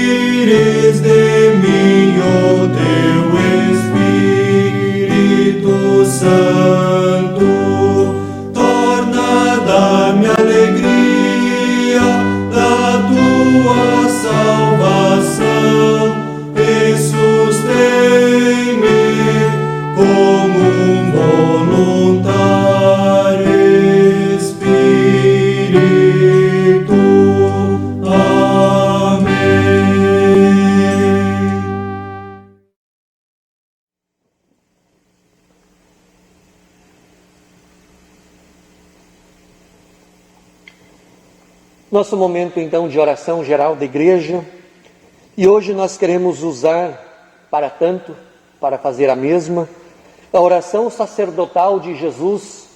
de mim o teu Espírito Santo. Torna dar-me alegria da tua salvação e sustém-me como um voluntário Espírito. Nosso momento então de oração geral da igreja, e hoje nós queremos usar para tanto, para fazer a mesma, a oração sacerdotal de Jesus,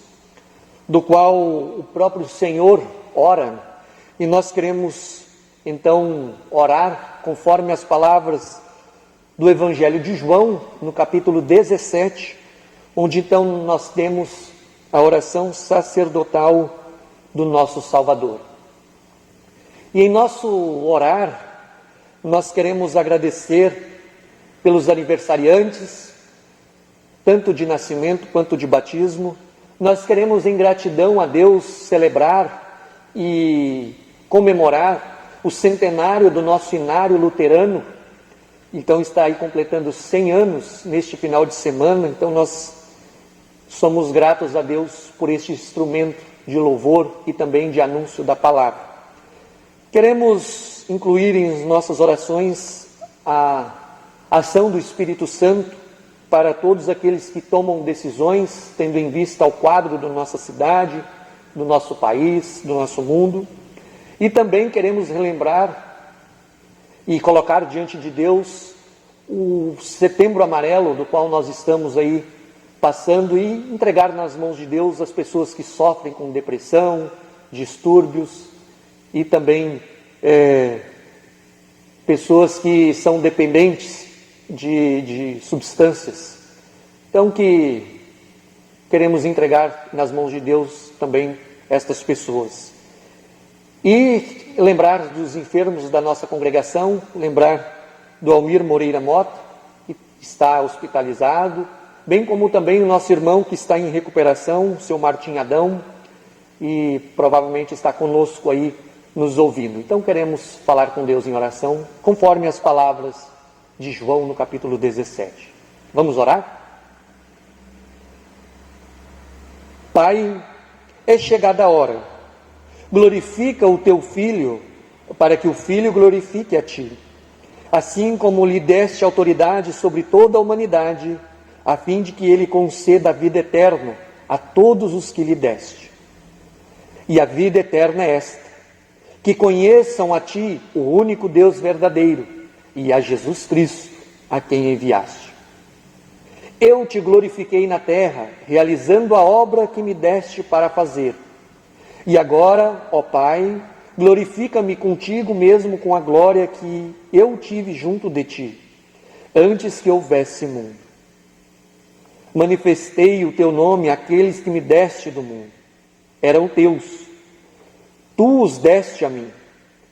do qual o próprio Senhor ora, e nós queremos então orar conforme as palavras do Evangelho de João, no capítulo 17, onde então nós temos a oração sacerdotal do nosso Salvador. E em nosso orar, nós queremos agradecer pelos aniversariantes, tanto de nascimento quanto de batismo. Nós queremos, em gratidão a Deus, celebrar e comemorar o centenário do nosso inário luterano. Então está aí completando 100 anos neste final de semana. Então nós somos gratos a Deus por este instrumento de louvor e também de anúncio da palavra. Queremos incluir em nossas orações a ação do Espírito Santo para todos aqueles que tomam decisões, tendo em vista o quadro da nossa cidade, do nosso país, do nosso mundo. E também queremos relembrar e colocar diante de Deus o Setembro Amarelo, do qual nós estamos aí passando, e entregar nas mãos de Deus as pessoas que sofrem com depressão, distúrbios, e também pessoas que são dependentes de substâncias. Então que queremos entregar nas mãos de Deus também estas pessoas. E lembrar dos enfermos da nossa congregação, lembrar do Almir Moreira Mota, que está hospitalizado, bem como também o nosso irmão que está em recuperação, o seu Martim Adão, e provavelmente está conosco aí nos ouvindo. Então queremos falar com Deus em oração, conforme as palavras de João no capítulo 17. Vamos orar? Pai, é chegada a hora. Glorifica o teu Filho, para que o Filho glorifique a ti. assim como lhe deste autoridade sobre toda a humanidade, a fim de que ele conceda a vida eterna a todos os que lhe deste. E a vida eterna é esta: que conheçam a ti, o único Deus verdadeiro, e a Jesus Cristo, a quem enviaste. Eu te glorifiquei na terra, realizando a obra que me deste para fazer. E agora, ó Pai, glorifica-me contigo mesmo com a glória que eu tive junto de ti, antes que houvesse mundo. Manifestei o teu nome àqueles que me deste do mundo. Eram teus. Tu os deste a mim,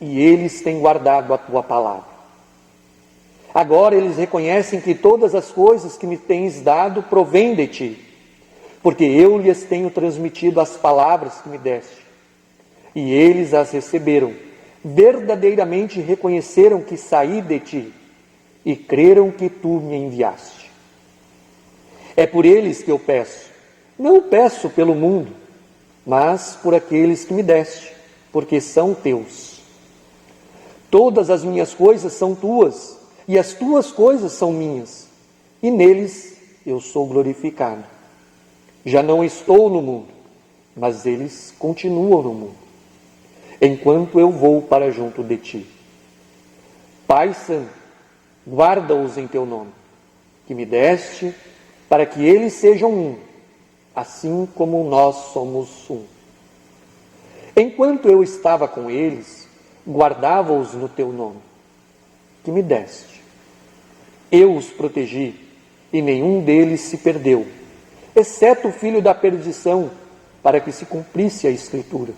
e eles têm guardado a tua palavra. Agora eles reconhecem que todas as coisas que me tens dado provêm de ti, porque eu lhes tenho transmitido as palavras que me deste. E eles as receberam, verdadeiramente reconheceram que saí de ti, e creram que tu me enviaste. É por eles que eu peço, não peço pelo mundo, mas por aqueles que me deste, porque são teus. Todas as minhas coisas são tuas, e as tuas coisas são minhas, e neles eu sou glorificado. Já não estou no mundo, mas eles continuam no mundo, enquanto eu vou para junto de ti. Pai Santo, guarda-os em teu nome, que me deste, para que eles sejam um, assim como nós somos um. Enquanto eu estava com eles, guardava-os no teu nome, que me deste. Eu os protegi, e nenhum deles se perdeu, exceto o filho da perdição, para que se cumprisse a Escritura.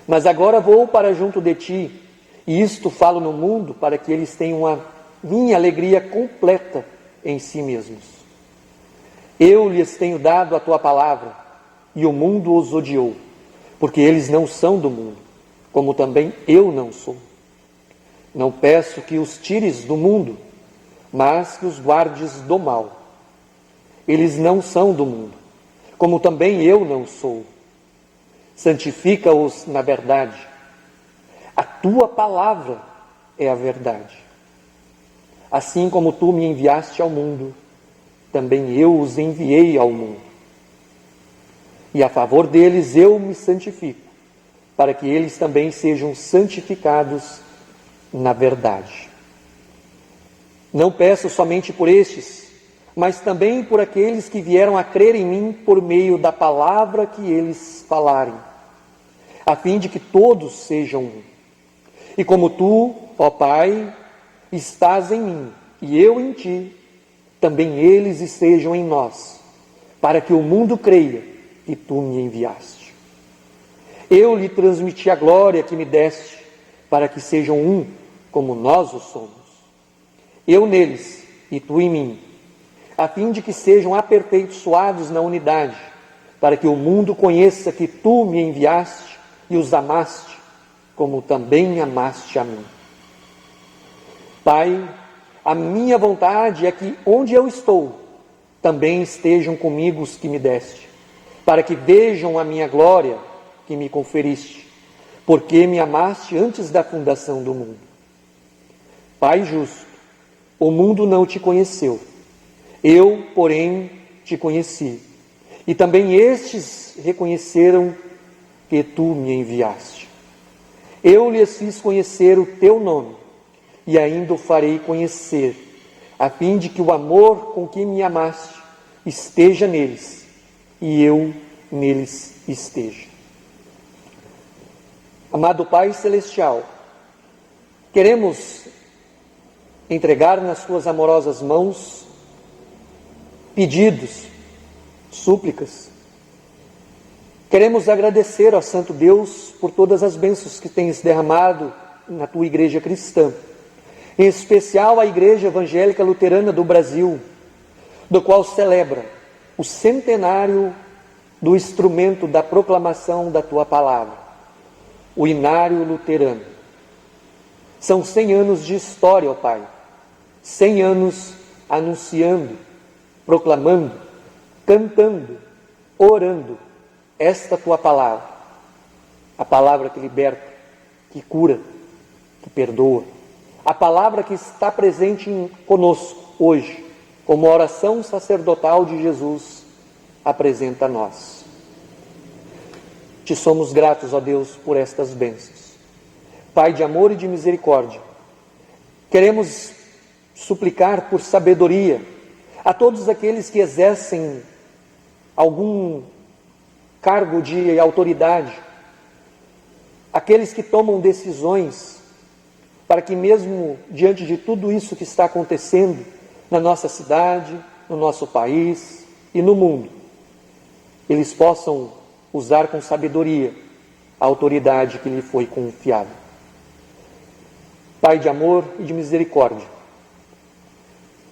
Mas agora vou para junto de ti, e isto falo no mundo, para que eles tenham a minha alegria completa em si mesmos. Eu lhes tenho dado a tua palavra, e o mundo os odiou, porque eles não são do mundo, como também eu não sou. Não peço que os tires do mundo, mas que os guardes do mal. Eles não são do mundo, como também eu não sou. Santifica-os na verdade. A tua palavra é a verdade. Assim como tu me enviaste ao mundo, também eu os enviei ao mundo. E a favor deles eu me santifico, para que eles também sejam santificados na verdade. Não peço somente por estes, mas também por aqueles que vieram a crer em mim por meio da palavra que eles falarem, a fim de que todos sejam um. E como tu, ó Pai, estás em mim e eu em ti, também eles estejam em nós, para que o mundo creia que tu me enviaste. Eu lhe transmiti a glória que me deste, para que sejam um, como nós o somos. Eu neles e tu em mim, a fim de que sejam aperfeiçoados na unidade, para que o mundo conheça que tu me enviaste e os amaste, como também amaste a mim. Pai, a minha vontade é que onde eu estou, também estejam comigo os que me deste, para que vejam a minha glória que me conferiste, porque me amaste antes da fundação do mundo. Pai justo, o mundo não te conheceu, eu, porém, te conheci, e também estes reconheceram que tu me enviaste. Eu lhes fiz conhecer o teu nome, e ainda o farei conhecer, a fim de que o amor com que me amaste esteja neles, e eu neles esteja. Amado Pai Celestial, queremos entregar nas tuas amorosas mãos pedidos, súplicas. Queremos agradecer ao Santo Deus por todas as bênçãos que tens derramado na tua igreja cristã, em especial a Igreja Evangélica Luterana do Brasil, do qual celebra o centenário do instrumento da proclamação da tua palavra, o Inário Luterano. São 100 anos de história, ó Pai, 100 anos anunciando, proclamando, cantando, orando esta tua palavra, a palavra que liberta, que cura, que perdoa, a palavra que está presente conosco hoje, como a oração sacerdotal de Jesus apresenta a nós. Te somos gratos, ó Deus, por estas bênçãos. Pai de amor e de misericórdia, queremos suplicar por sabedoria a todos aqueles que exercem algum cargo de autoridade, aqueles que tomam decisões, para que mesmo diante de tudo isso que está acontecendo na nossa cidade, no nosso país e no mundo, eles possam usar com sabedoria a autoridade que lhe foi confiada. Pai de amor e de misericórdia,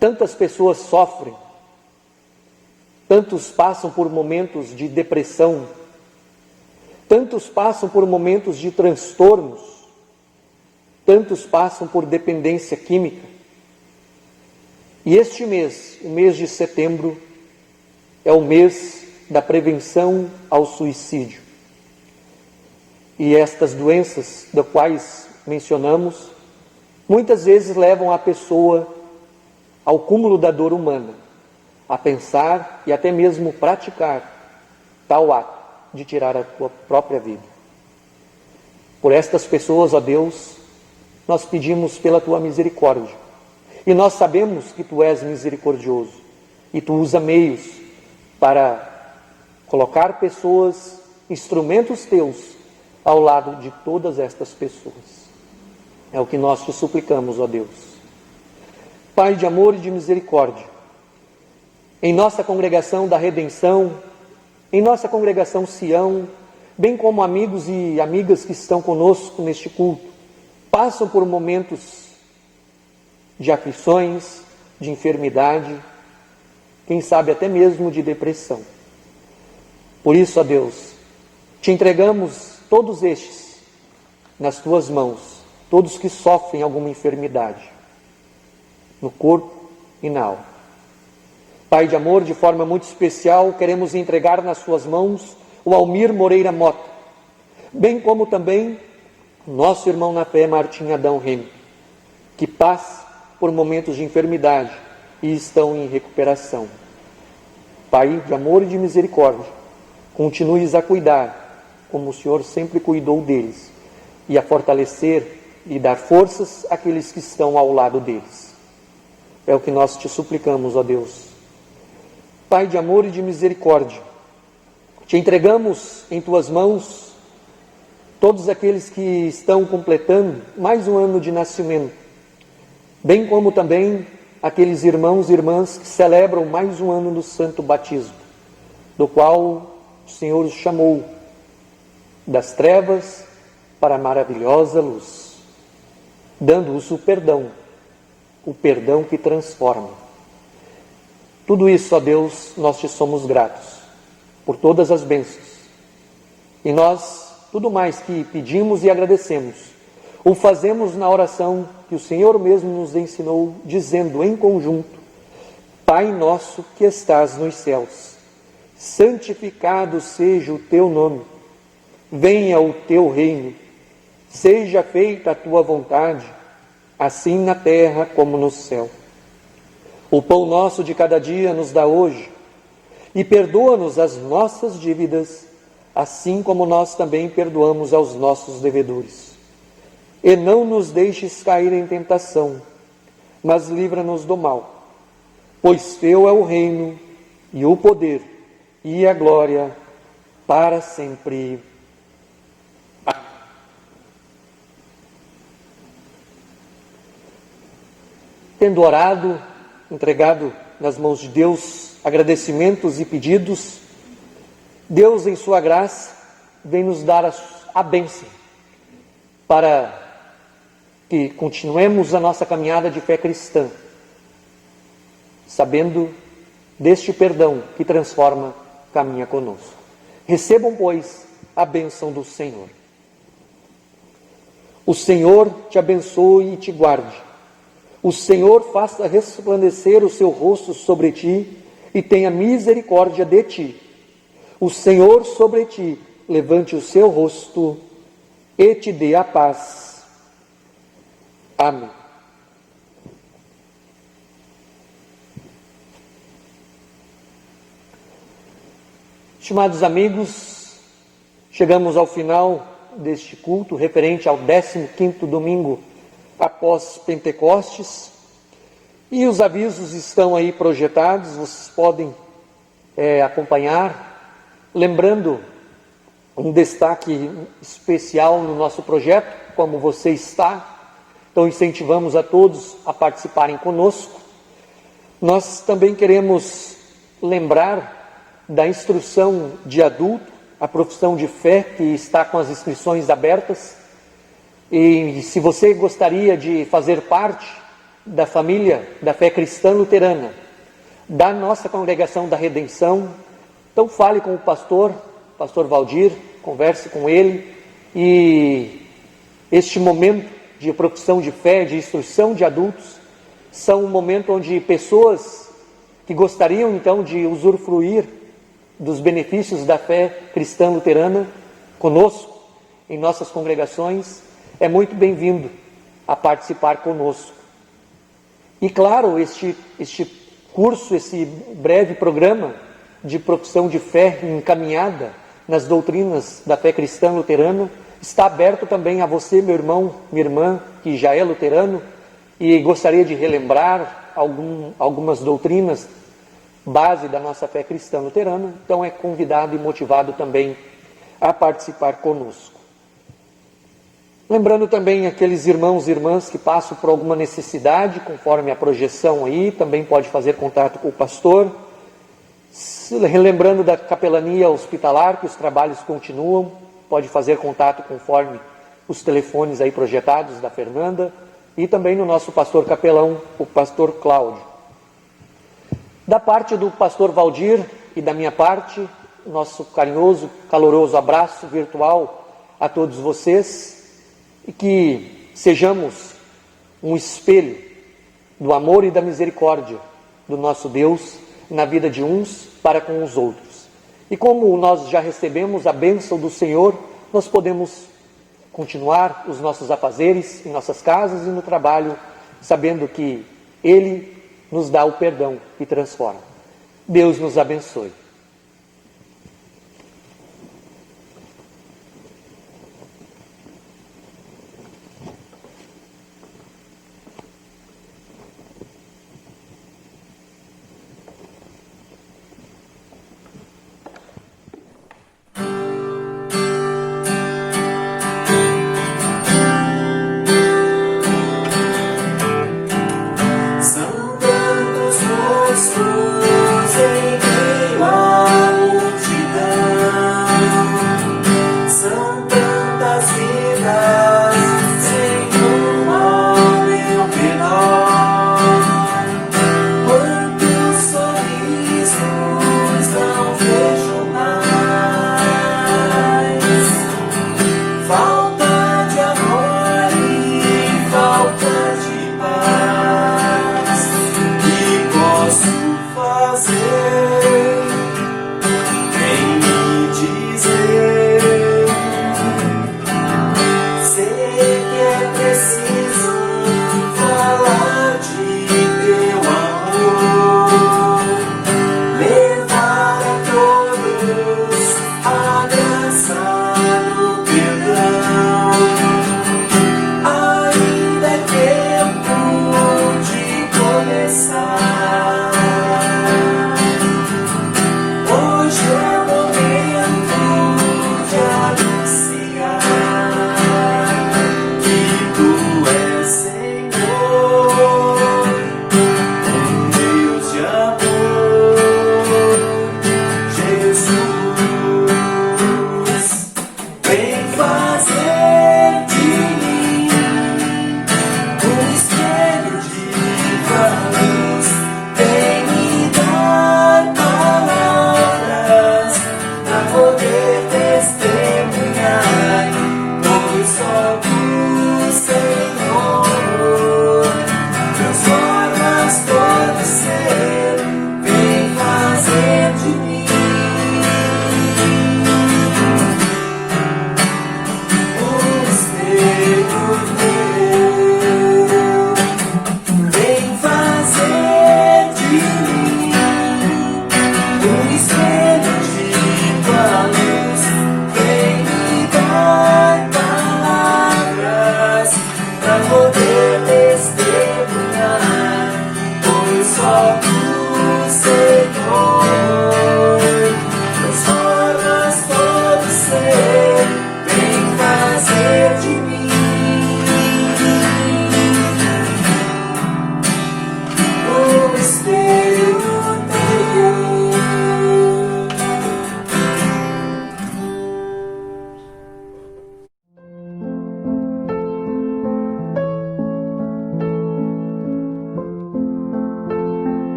tantas pessoas sofrem, tantos passam por momentos de depressão, tantos passam por momentos de transtornos, tantos passam por dependência química. E este mês, o mês de setembro, é o mês da prevenção ao suicídio. E estas doenças, das quais mencionamos, muitas vezes levam a pessoa ao cúmulo da dor humana, a pensar e até mesmo praticar tal ato de tirar a tua própria vida. Por estas pessoas, ó Deus, nós pedimos pela tua misericórdia. E nós sabemos que tu és misericordioso e tu usa meios para colocar pessoas, instrumentos teus, ao lado de todas estas pessoas. É o que nós te suplicamos, ó Deus. Pai de amor e de misericórdia, em nossa congregação da Redenção, em nossa congregação Sião, bem como amigos e amigas que estão conosco neste culto, passam por momentos de aflições, de enfermidade, quem sabe até mesmo de depressão. Por isso, ó Deus, te entregamos todos estes nas tuas mãos, todos que sofrem alguma enfermidade, no corpo e na alma. Pai de amor, de forma muito especial, queremos entregar nas suas mãos o Almir Moreira Mota, bem como também nosso irmão na fé, Martim Adão Remy, que passa por momentos de enfermidade e estão em recuperação. Pai de amor e de misericórdia, continues a cuidar, como o Senhor sempre cuidou deles, e a fortalecer e dar forças àqueles que estão ao lado deles. É o que nós te suplicamos, ó Deus. Pai de amor e de misericórdia, te entregamos em tuas mãos todos aqueles que estão completando mais um ano de nascimento, bem como também aqueles irmãos e irmãs que celebram mais um ano do santo batismo, do qual o Senhor os chamou das trevas para a maravilhosa luz, dando-os o perdão que transforma. Tudo isso, ó Deus, nós te somos gratos por todas as bênçãos. E nós, tudo mais que pedimos e agradecemos, o fazemos na oração que o Senhor mesmo nos ensinou, dizendo em conjunto: Pai nosso que estás nos céus, santificado seja o teu nome, venha o teu reino, seja feita a tua vontade, assim na terra como no céu. O pão nosso de cada dia nos dá hoje, e perdoa-nos as nossas dívidas, assim como nós também perdoamos aos nossos devedores. E não nos deixes cair em tentação, mas livra-nos do mal. Pois teu é o reino, e o poder, e a glória, para sempre. Amém. Tendo orado, entregado nas mãos de Deus agradecimentos e pedidos, Deus, em sua graça, vem nos dar a bênção para que continuemos a nossa caminhada de fé cristã, sabendo deste perdão que transforma, caminha conosco. Recebam, pois, a bênção do Senhor. O Senhor te abençoe e te guarde. O Senhor faça resplandecer o seu rosto sobre ti e tenha misericórdia de ti. O Senhor sobre ti levante o seu rosto e te dê a paz. Amém. Estimados amigos, chegamos ao final deste culto referente ao 15º domingo após Pentecostes, e os avisos estão aí projetados, vocês podem acompanhar. Lembrando um destaque especial no nosso projeto, como você está, então incentivamos a todos a participarem conosco. Nós também queremos lembrar da instrução de adulto, a profissão de fé, que está com as inscrições abertas. E se você gostaria de fazer parte da família da fé cristã luterana, da nossa congregação da Redenção, então fale com o pastor Valdir, converse com ele. E este momento de profissão de fé, de instrução de adultos, são um momento onde pessoas que gostariam então de usufruir dos benefícios da fé cristã luterana conosco, em nossas congregações, é muito bem-vindo a participar conosco. E claro, este curso, esse breve programa de profissão de fé encaminhada nas doutrinas da fé cristã luterana, está aberto também a você, meu irmão, minha irmã, que já é luterano e gostaria de relembrar algumas doutrinas base da nossa fé cristã luterana, então é convidado e motivado também a participar conosco. Lembrando também aqueles irmãos e irmãs que passam por alguma necessidade, conforme a projeção aí, também pode fazer contato com o pastor. Lembrando da capelania hospitalar, que os trabalhos continuam, pode fazer contato conforme os telefones aí projetados da Fernanda, e também no nosso pastor capelão, o pastor Cláudio. Da parte do pastor Valdir e da minha parte, nosso carinhoso, caloroso abraço virtual a todos vocês, e que sejamos um espelho do amor e da misericórdia do nosso Deus na vida de uns para com os outros. E como nós já recebemos a bênção do Senhor, nós podemos continuar os nossos afazeres em nossas casas e no trabalho, sabendo que Ele nos dá o perdão que transforma. Deus nos abençoe. Posso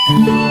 Música